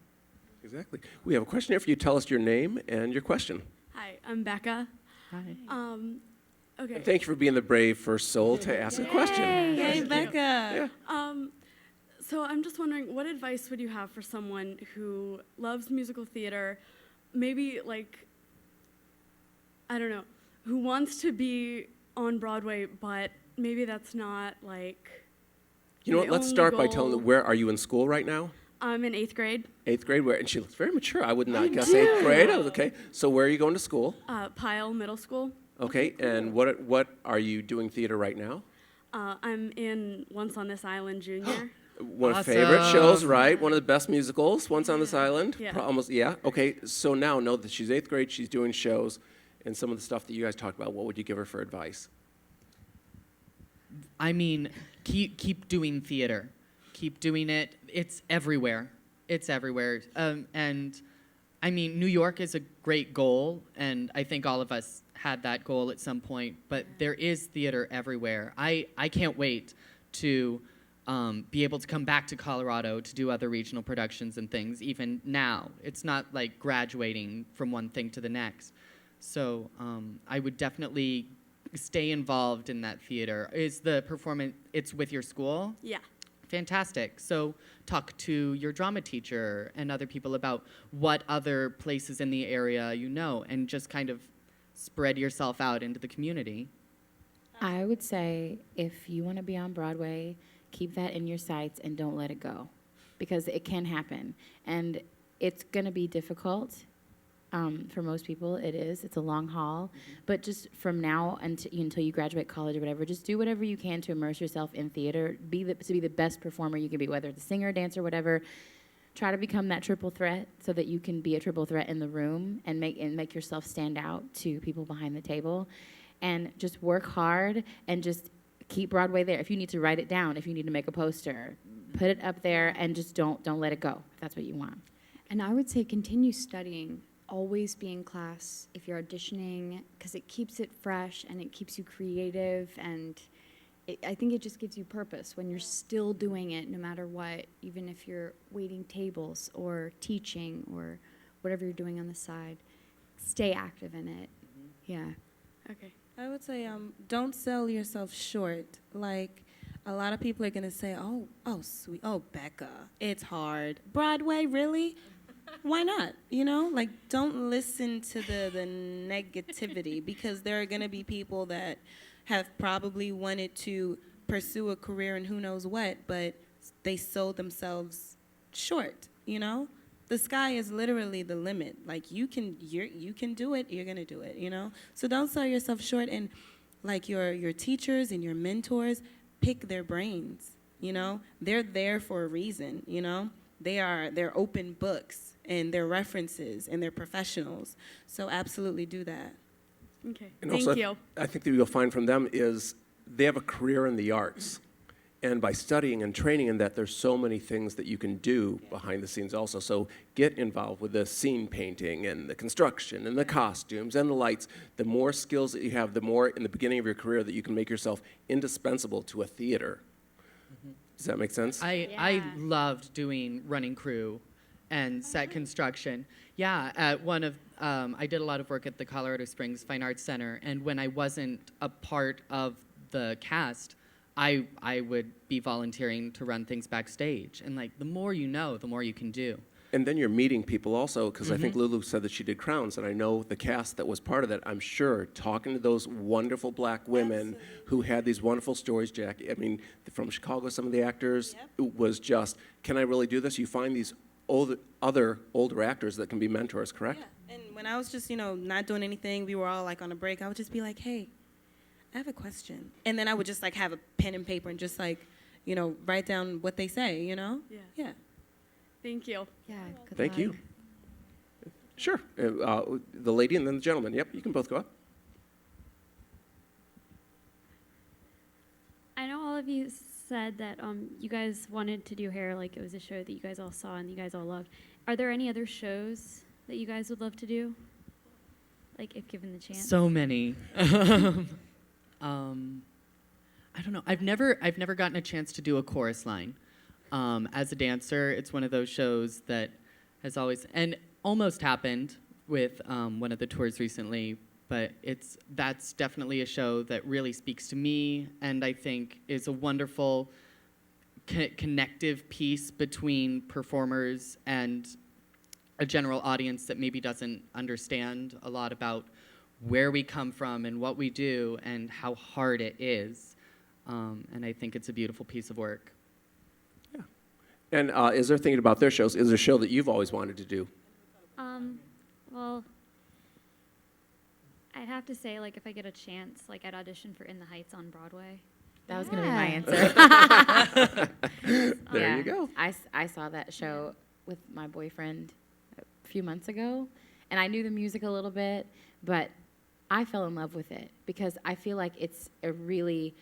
Exactly. We have a question here for you. Tell us your name and your question. Hi, I'm Becca. Hi. Okay. And thank you for being the brave first soul to ask a question. Hey, Becca. Yeah. So I'm just wondering, what advice would you have for someone who loves musical theater, maybe like, I don't know, who wants to be on Broadway, but maybe that's not like. You know what? my Let's only start by telling goal. them, where are you in school right now? I'm in 8th grade, 8th grade. Where? And she looks very mature. I would not guess 8th grade. Okay. So where are you going to school? Pyle Middle School. Okay. And what are you doing theater right now? I'm in Once on This Island Junior. One of favorite shows, right? One of the best musicals, Once on This Island. Yeah. Almost, yeah. Okay, so now know that she's 8th grade, she's doing shows, and some of the stuff that you guys talked about, what would you give her for advice? I mean, keep doing theater. Keep doing it. It's everywhere. It's everywhere. And I mean, New York is a great goal, and I think all of us had that goal at some point, but there is theater everywhere. I can't wait to be able to come back to Colorado to do other regional productions and things, even now. It's not like graduating from one thing to the next. So I would definitely stay involved in that theater. Is the performance, it's with your school? Yeah. Fantastic. So talk to your drama teacher and other people about what other places in the area you know, and just kind of spread yourself out into the community. I would say if you want to be on Broadway, keep that in your sights and don't let it go, because it can happen. And it's going to be difficult. For most people, it is. It's a long haul. But just from now until you graduate college or whatever, just do whatever you can to immerse yourself in theater. To be the best performer you can be, whether it's a singer, dancer, whatever. Try to become that triple threat so that you can be a triple threat in the room and make yourself stand out to people behind the table. And just work hard and just keep Broadway there. If you need to write it down, if you need to make a poster, put it up there and just don't let it go, if that's what you want. And I would say continue studying. Always be in class if you're auditioning, because it keeps it fresh and it keeps you creative, and I think it just gives you purpose when you're still doing it no matter what, even if you're waiting tables or teaching or whatever you're doing on the side. Stay active in it. Yeah. Okay. I would say don't sell yourself short. Like, a lot of people are going to say, oh, sweet, oh, Becca, it's hard. Broadway, really? Why not? You know, like, don't listen to the negativity, because there are going to be people that have probably wanted to pursue a career in who knows what, but they sold themselves short, you know? The sky is literally the limit. Like, you can do it, you're going to do it, you know? So don't sell yourself short, and like your teachers and your mentors, pick their brains, you know? They're there for a reason, you know? They're open books, and they're references, and they're professionals. So absolutely do that. Okay. And Thank also, you. I think that you'll find from them is they have a career in the arts. And by studying and training in that, there's so many things that you can do behind the scenes also. So get involved with the scene painting and the construction and the costumes and the lights. The more skills that you have, the more in the beginning of your career that you can make yourself indispensable to a theater. Does that make sense? I loved doing running crew and set construction. Yeah, at one of I did a lot of work at the Colorado Springs Fine Arts Center, and when I wasn't a part of the cast, I would be volunteering to run things backstage. And like, the more you know, the more you can do. And then you're meeting people also, because I think Lulu said that she did Crowns, and I know the cast that was part of that, I'm sure, talking to those wonderful black women who had these wonderful stories, Jackie. I mean, from Chicago, some of the actors, it was just, can I really do this? You find these other older actors that can be mentors, correct? Yeah. And when I was just, not doing anything, we were all like on a break, I would just be like, hey, I have a question. And then I would just like have a pen and paper and just like, write down what they say, Yeah. Yeah. Thank you. Yeah. Good Thank luck. you. Sure. The lady and then the gentleman. Yep, you can both go up. I know all of you said that you guys wanted to do hair, like it was a show that you guys all saw and you guys all loved. Are there any other shows that you guys would love to do? Like, if given the chance? So many. I don't know. I've never gotten a chance to do a chorus line. As a dancer, it's one of those shows that has always and almost happened with one of the tours recently. But that's definitely a show that really speaks to me, and I think is a wonderful connective piece between performers and a general audience that maybe doesn't understand a lot about where we come from and what we do and how hard it is. And I think it's a beautiful piece of work. Yeah. And is there thinking about their shows? Is there a show that you've always wanted to do? Well, I'd have to say, like, if I get a chance, like, I'd audition for In the Heights on Broadway. That was going to be my answer. There you go. I saw that show with my boyfriend a few months ago, and I knew the music a little bit, but I fell in love with it because I feel like it's a really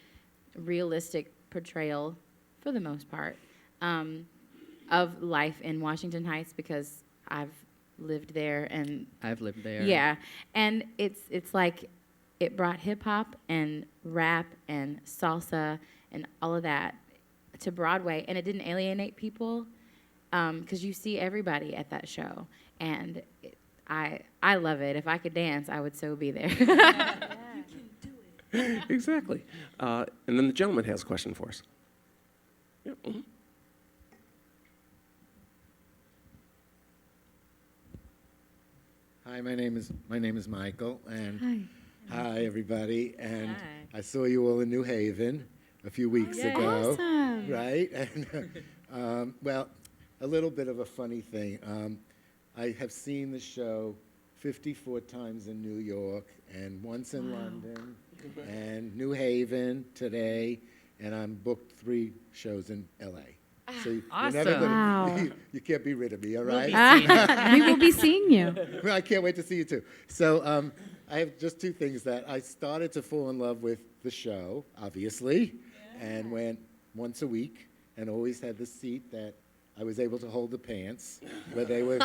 realistic portrayal, for the most part, of life in Washington Heights, because I've lived there and I've lived there. yeah, and it's like it brought hip hop and rap and salsa and all of that to Broadway, and it didn't alienate people because you see everybody at that show, and I love it. If I could dance, I would so be there. Exactly. And then the gentleman has a question for us. Yep. Mhm. Hi, my name is Michael, and hi everybody. And Hi. I saw you all in New Haven a few weeks ago, Awesome. right? And well, a little bit of a funny thing. I have seen the show 54 times in New York, and once in London, and New Haven today, and I'm booked 3 shows in L.A. So you're never Awesome. gonna, Wow. you can't be rid of me, all right? We will be seeing you. Well, I can't wait to see you too. So I have just 2 things that I started to fall in love with the show, obviously, and went once a week and always had the seat that I was able to hold the pants, whether they were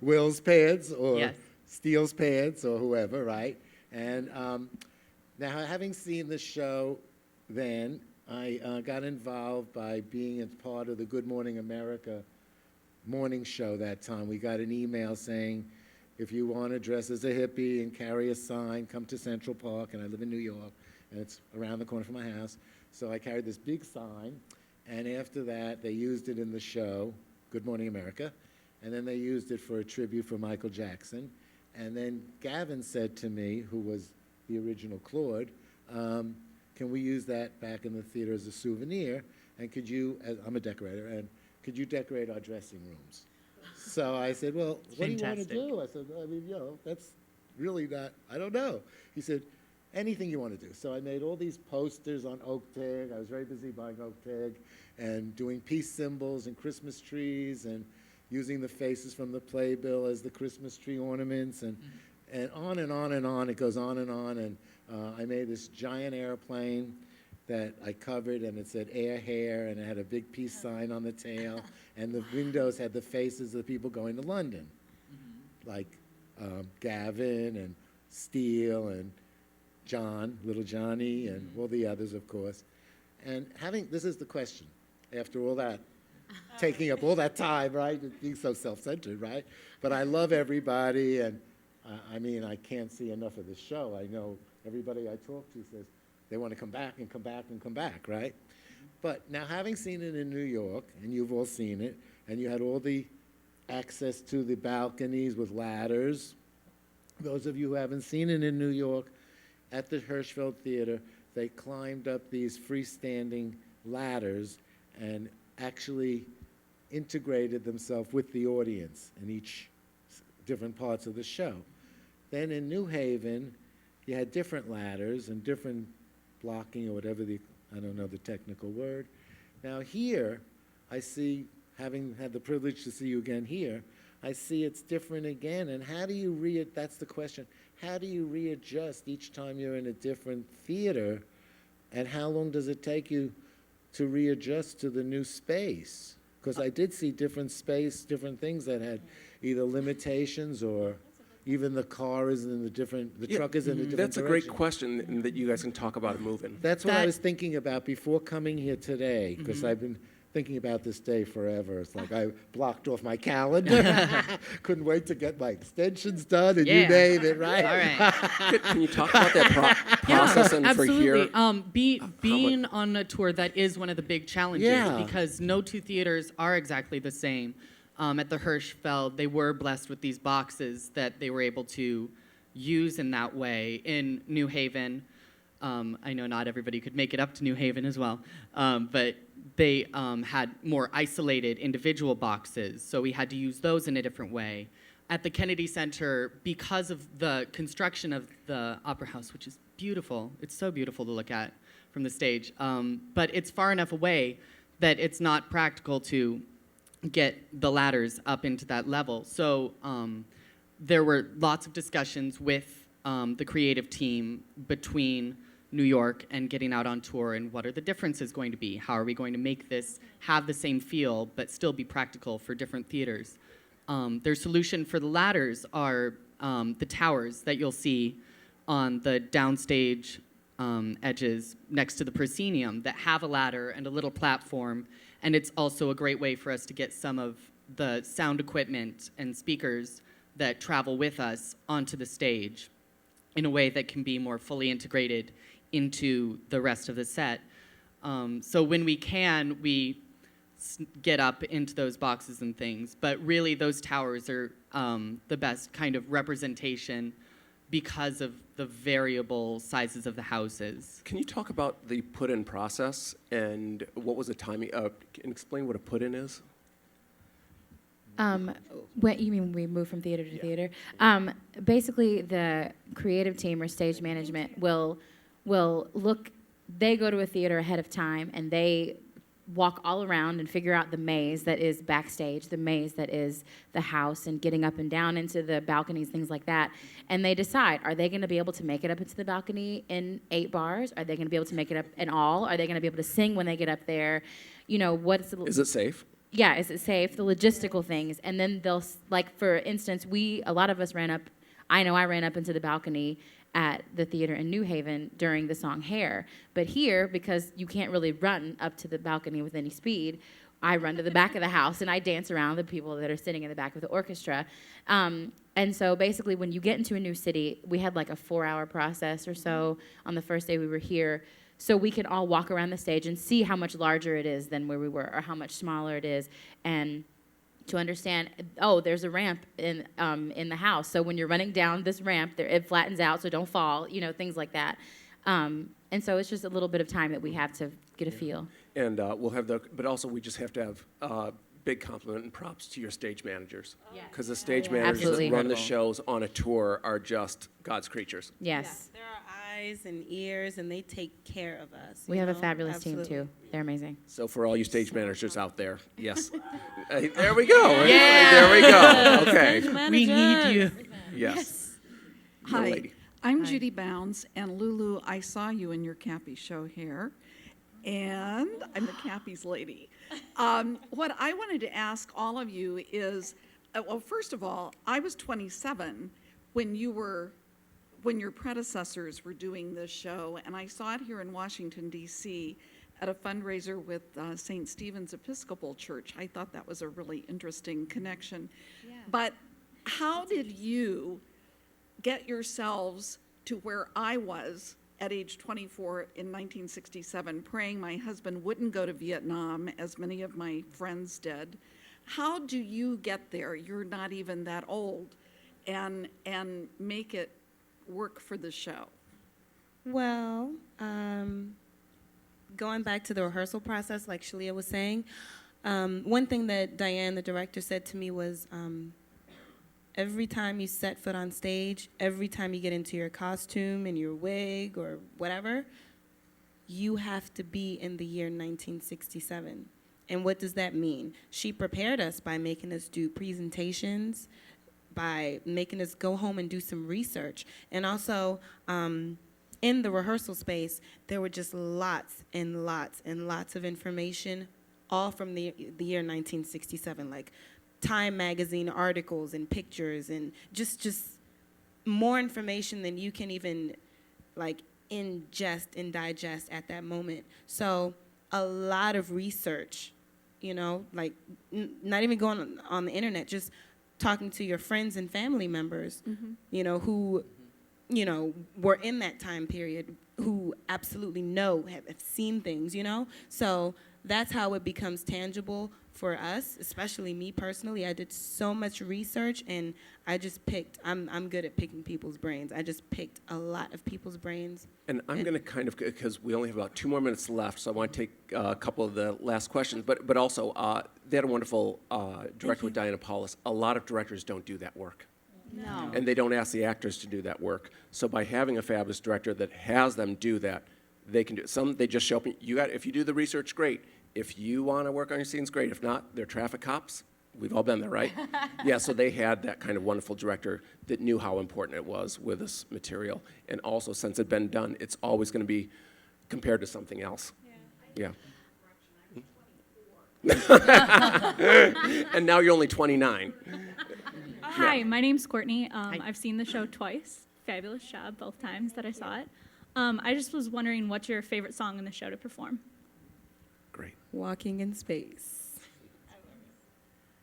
Will's pants or Yes. Steele's pants or whoever, right? And now having seen the show then, I got involved by being a part of the Good Morning America morning show that time. We got an email saying, if you want to dress as a hippie and carry a sign, come to Central Park, and I live in New York, and it's around the corner from my house. So I carried this big sign, and after that, they used it in the show, Good Morning America, and then they used it for a tribute for Michael Jackson. And then Gavin said to me, who was the original Claude, can we use that back in the theater as a souvenir? And could you, I'm a decorator, and could you decorate our dressing rooms? So I said, well, what do you want to Fantastic. do? I said, I mean, that's really not, I don't know. He said, anything you want to do. So I made all these posters on oak tag. I was very busy buying oak tag and doing peace symbols and Christmas trees and using the faces from the playbill as the Christmas tree ornaments and on and on and on. It goes on and on. And I made this giant airplane that I covered, and it said air hair, and it had a big peace sign on the tail, and the windows had the faces of the people going to London, like Gavin and Steele and John, little Johnny, and all the others, of course. And this is the question, after all that, taking up all that time, right, being so self-centered, right? But I love everybody, and I mean, I can't see enough of this show. I know everybody I talk to says they want to come back and come back and come back, right? But now, having seen it in New York, and you've all seen it, and you had all the access to the balconies with ladders, those of you who haven't seen it in New York, at the Hirschfeld Theater, they climbed up these freestanding ladders and actually integrated themselves with the audience in each different parts of the show. Then in New Haven, you had different ladders and different blocking or whatever I don't know the technical word. Now here, I see, having had the privilege to see you again here, I see it's different again. And how do you that's the question, how do you readjust each time you're in a different theater? And how long does it take you to readjust to the new space? Because I did see different space, different things that had either limitations or even the car is in the truck is in a different That's a direction. great question that you guys can talk about moving. That's what I was thinking about before coming here today, because I've been thinking about this day forever. It's like I blocked off my calendar. Couldn't wait to get my extensions done, and you Yeah. name it, right? All right. Can you talk about that process and for Absolutely. here? Being on a tour, that is one of the big challenges Yeah. because no two theaters are exactly the same. at the Hirschfeld, they were blessed with these boxes that they were able to use in that way. In New Haven, I know not everybody could make it up to New Haven as well, but they had more isolated individual boxes, so we had to use those in a different way. At the Kennedy Center, because of the construction of the Opera House, which is beautiful, it's so beautiful to look at from the stage, but it's far enough away that it's not practical to get the ladders up into that level. So there were lots of discussions with the creative team between New York and getting out on tour, and what are the differences going to be? How are we going to make this have the same feel but still be practical for different theaters? Their solution for the ladders are the towers that you'll see on the downstage edges next to the proscenium that have a ladder and a little platform, and it's also a great way for us to get some of the sound equipment and speakers that travel with us onto the stage in a way that can be more fully integrated into the rest of the set. So when we can, we get up into those boxes and things, but really those towers are the best kind of representation because of the variable sizes of the houses. Can you talk about the put-in process and what was the timing? Can you explain what a put-in is? What you mean we move from theater to theater? Basically, the creative team or stage management will look. They go to a theater ahead of time and they walk all around and figure out the maze that is backstage, the maze that is the house, and getting up and down into the balconies, things like that. And they decide, are they going to be able to make it up into the balcony in 8 bars? Are they going to be able to make it up in all? Are they going to be able to sing when they get up there? You know, what's the... Is it safe? Yeah, is it safe? The logistical things. And then they'll, like, for instance, a lot of us ran up, I know I ran up into the balcony at the theater in New Haven during the song Hair. But here, because you can't really run up to the balcony with any speed, I run to the back of the house and I dance around the people that are sitting in the back of the orchestra. And so basically when you get into a new city, we had like a 4-hour process or so on the first day we were here, so we can all walk around the stage and see how much larger it is than where we were or how much smaller it is, and to understand, oh, there's a ramp in the house. So when you're running down this ramp, it flattens out, so don't fall, you know, things like that. And so it's just a little bit of time that we have to get a feel. And we'll have but also we just have to have big compliment and props to your stage managers. Because the stage managers Absolutely. that run the shows on a tour are just God's creatures. Yes. There are eyes and ears, and they take care of us. We you have a know? fabulous Absolutely. team, too. They're amazing. So for all you stage managers out there, yes. There we go. Yeah. There we go. Okay. We need you. Yes. Young Hi, lady. I'm Judy Bounds, and Lulu, I saw you in your Cappy show here, and I'm the Cappy's lady. What I wanted to ask all of you is, well, first of all, I was 27 when your predecessors were doing this show, and I saw it here in Washington, D.C. at a fundraiser with St. Stephen's Episcopal Church. I thought that was a really interesting connection. Yeah. But how did you get yourselves to where I was at age 24 in 1967, praying my husband wouldn't go to Vietnam, as many of my friends did? How do you get there? You're not even that old, and make it work for the show. Well, going back to the rehearsal process, like Shalia was saying, one thing that Diane, the director, said to me was, every time you set foot on stage, every time you get into your costume and your wig or whatever, you have to be in the year 1967. And what does that mean? She prepared us by making us do presentations, by making us go home and do some research. And also, in the rehearsal space, there were just lots and lots and lots of information, all from the year 1967, like Time magazine articles and pictures and just more information than you can even like ingest and digest at that moment. So a lot of research, you know, like not even going on the internet, just talking to your friends and family members, you know, who, you know, were in that time period, who absolutely have seen things, you know? So that's how it becomes tangible for us, especially me personally. I did so much research, and I just picked, I'm good at picking people's brains. I just picked a lot of people's brains. And I'm going to kind of, because we only have about 2 more minutes left, so I want to take a couple of the last questions. But also, they had a wonderful director with Diana Paulus. A lot of directors don't do that work. No. And they don't ask the actors to do that work. So by having a fabulous director that has them do that, they can do it. Some, they just show up. If you do the research, great. If you want to work on your scenes, great. If not, they're traffic cops. We've all been there, right? Yeah, so they had that kind of wonderful director that knew how important it was with this material. And also, since it had been done, it's always going to be compared to something else. Yeah. And now you're only 29. Hi, my name's Courtney. I've seen the show twice. Fabulous job both times that I saw it. I just was wondering what's your favorite song in the show to perform? Great. Walking in Space.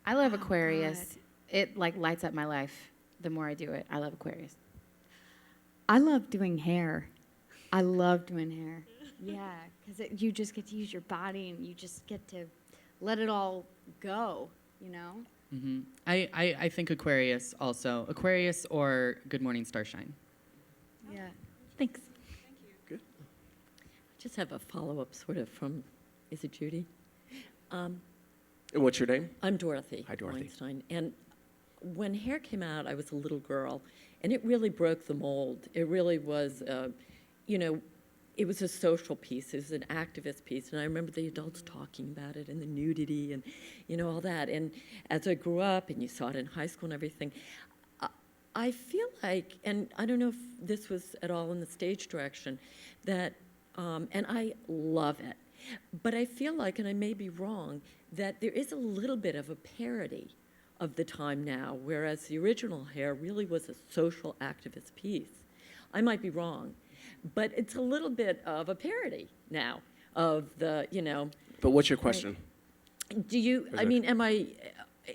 I love Aquarius. It like lights up my life. The more I do it, I love Aquarius. I love doing hair. I love doing hair. Yeah, because you just get to use your body and you just get to let it all go, you know? Mm-hmm. I think Aquarius also. Aquarius or Good Morning Starshine. Yeah. Thanks. Good. Just have a follow-up sort of from, is it Judy? And what's your name? I'm Dorothy. Hi, Dorothy. Weinstein. And when Hair came out, I was a little girl, and it really broke the mold. It really was, it was a social piece. It was an activist piece, and I remember the adults talking about it and the nudity and, all that. And as I grew up, and you saw it in high school and everything, I feel like, and I don't know if this was at all in the stage direction, that, and I love it, but I feel like, and I may be wrong, that there is a little bit of a parody of the time now, whereas the original Hair really was a social activist piece. I might be wrong, but it's a little bit of a parody now of the, But what's your question? Do you,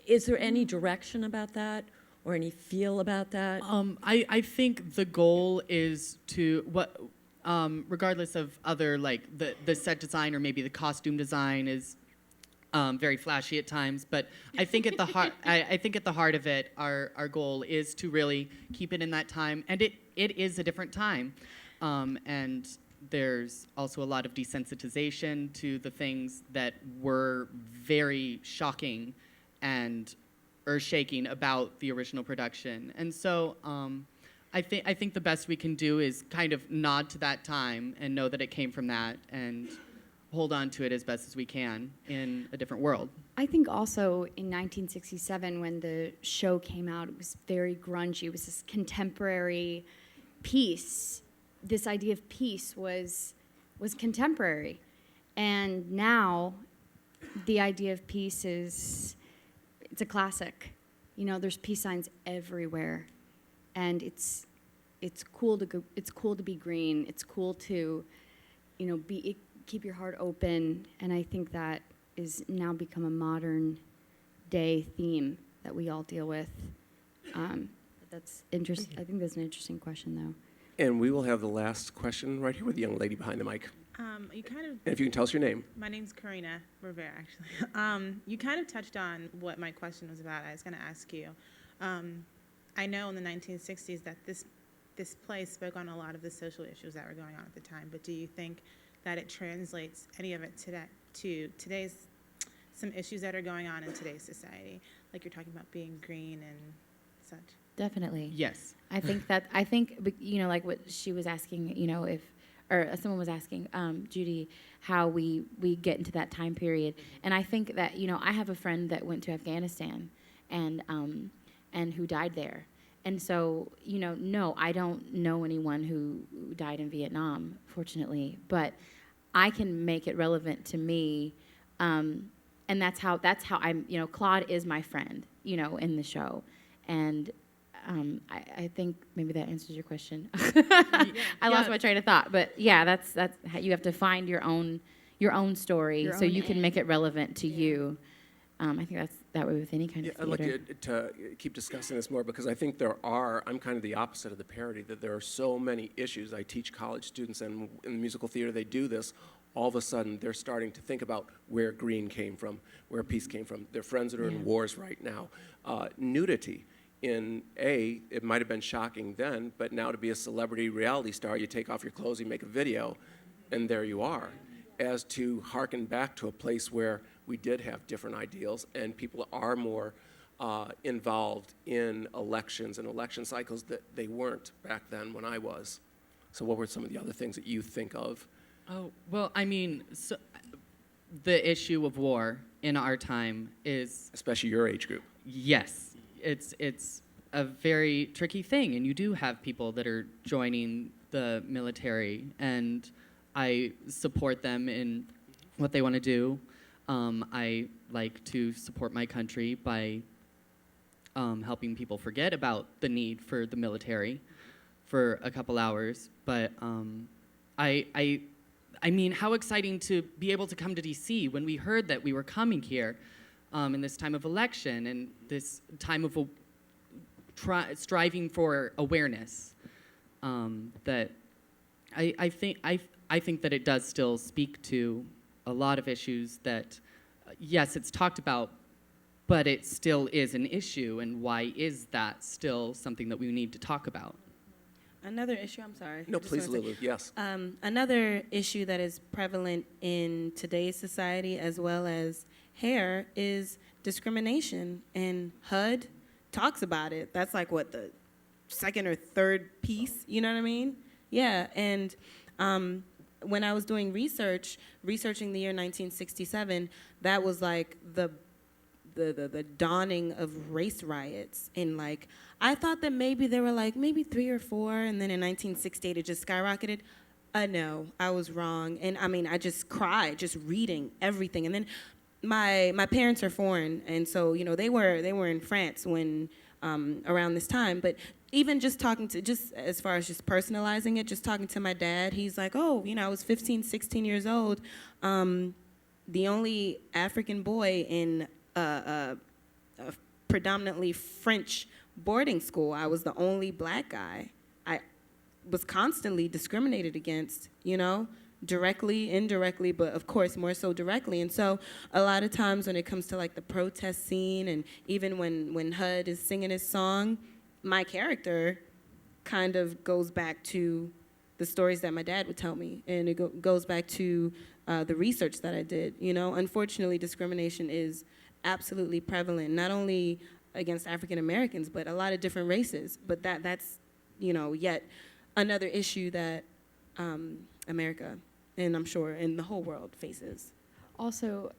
is there any direction about that or any feel about that? I think the goal is to, regardless of other, like the set design or maybe the costume design is very flashy at times, but I think at the heart, I think at the heart of it, our goal is to really keep it in that time, and it is a different time, and there's also a lot of desensitization to the things that were very shocking and earth-shaking about the original production, and so I think the best we can do is kind of nod to that time and know that it came from that and hold on to it as best as we can in a different world. I think also in 1967 when the show came out, it was very grungy. It was this contemporary piece. This idea of peace was contemporary. And now the idea of peace it's a classic. There's peace signs everywhere. And it's cool to be green. It's cool to, keep your heart open, and I think that is now become a modern day theme that we all deal with. That's interesting. I think that's an interesting question, though. And we will have the last question right here with the young lady behind the mic. You kind of. And if you can tell us your name. My name's Karina Rivera, actually. You kind of touched on what my question was about. I was going to ask you. I know in the 1960s that this play spoke on a lot of the social issues that were going on at the time, but do you think that it translates any of it to today's, some issues that are going on in today's society, like you're talking about being green and such? Definitely. Yes. I think, like what she was asking, someone was asking, Judy, how we get into that time period. And I think that, I have a friend that went to Afghanistan and who died there. And so, no, I don't know anyone who died in Vietnam, fortunately, but I can make it relevant to me, and that's how I'm, Claude is my friend, in the show, and I think maybe that answers your question. I lost my train of thought, but yeah, that's how you have to find your own story so you can make it relevant to you, I think that's that way with any kind of I'd like theater. to keep discussing this more because I think I'm kind of the opposite of the parody, that there are so many issues. I teach college students, and in the musical theater they do this. All of a sudden, they're starting to think about where green came from, where peace came from. Their friends that are in wars right now. Nudity. It might have been shocking then, but now to be a celebrity reality star, you take off your clothes, you make a video, and there you are. As to hearken back to a place where we did have different ideals and people are more involved in elections and election cycles that they weren't back then when I was. So what were some of the other things that you think of? Oh, well, I mean, so the issue of war in our time is... Especially your age group. Yes. It's a very tricky thing, and you do have people that are joining the military, and I support them in what they want to do. I like to support my country by helping people forget about the need for the military for a couple hours. But I mean, how exciting to be able to come to DC when we heard that we were coming here in this time of election and this time of striving for awareness. That I think that it does still speak to a lot of issues that, yes, it's talked about, but it still is an issue, and why is that still something that we need to talk about? Another issue, I'm sorry. No, please, Lulu, yes. Another issue that is prevalent in today's society as well as hair is discrimination, and HUD talks about it. That's like, what, the second or third piece, you know what I mean? Yeah, and when I was doing researching the year 1967, that was like the dawning of race riots. And like, I thought that maybe there were like maybe 3 or 4, and then in 1968 it just skyrocketed. No, I was wrong. And I mean, I just cried just reading everything. And then my parents are foreign, and so you know they were in France when around this time. But even just talking to, just as far as just personalizing it, just talking to my dad, he's like, oh, you know, I was 15, 16 years old, the only African boy in a predominantly French boarding school. I was the only black guy. I was constantly discriminated against, you know, directly, indirectly, but of course more so directly. And so a lot of times when it comes to like the protest scene, and even when HUD is singing his song, my character kind of goes back to the stories that my dad would tell me, and it goes back to the research that I did. You know, unfortunately, discrimination is absolutely prevalent, not only against African Americans, but a lot of different races. But that's, you know, yet another issue that America, and I'm sure in the whole world, faces. Also,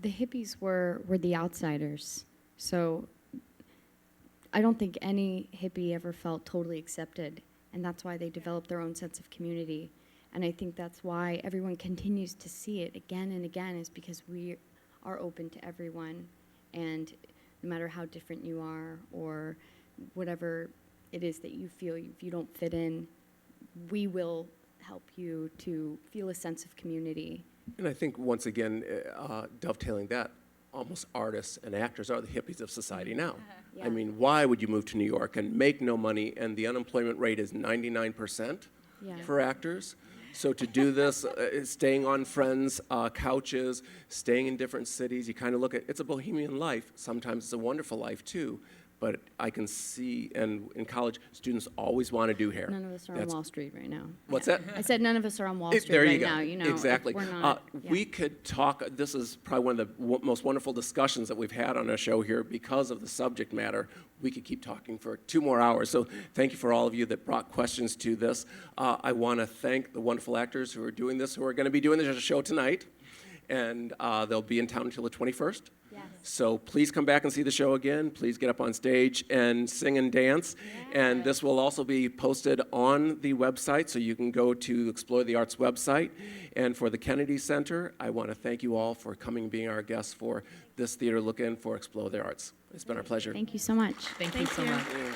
the hippies were the outsiders. So I don't think any hippie ever felt totally accepted, and that's why they developed their own sense of community. And I think that's why everyone continues to see it again and again, is because we are open to everyone, and no matter how different you are or whatever it is that you feel, if you don't fit in, we will help you to feel a sense of community. And I think, once again, dovetailing that, almost artists and actors are the hippies of society now. Yeah. I mean, why would you move to New York and make no money, and the unemployment rate is 99% for actors? So to do this, staying on friends' couches, staying in different cities, you kind of look at, it's a bohemian life. Sometimes it's a wonderful life too, but I can see, and in college, students always want to do hair. None of us are on Wall Street right now. What's that? I said none of us are on Wall Street There you right go. now. You know, exactly. We're not, We could talk. This is probably one of the most wonderful discussions that we've had on our show here because of the subject matter. We could keep talking for 2 more hours. So thank you for all of you that brought questions to this. I want to thank the wonderful actors who are doing this, who are going to be doing this show tonight, and they'll be in town until the 21st. Yes. So please come back and see the show again. Please get up on stage and sing and dance. Yeah. And this will also be posted on the website, so you can go to Explore the Arts website. And for the Kennedy Center, I want to thank you all for coming and being our guests for this Theater Look-In for Explore the Arts. It's been our pleasure. Thank you so much. Thank you so much. Yeah.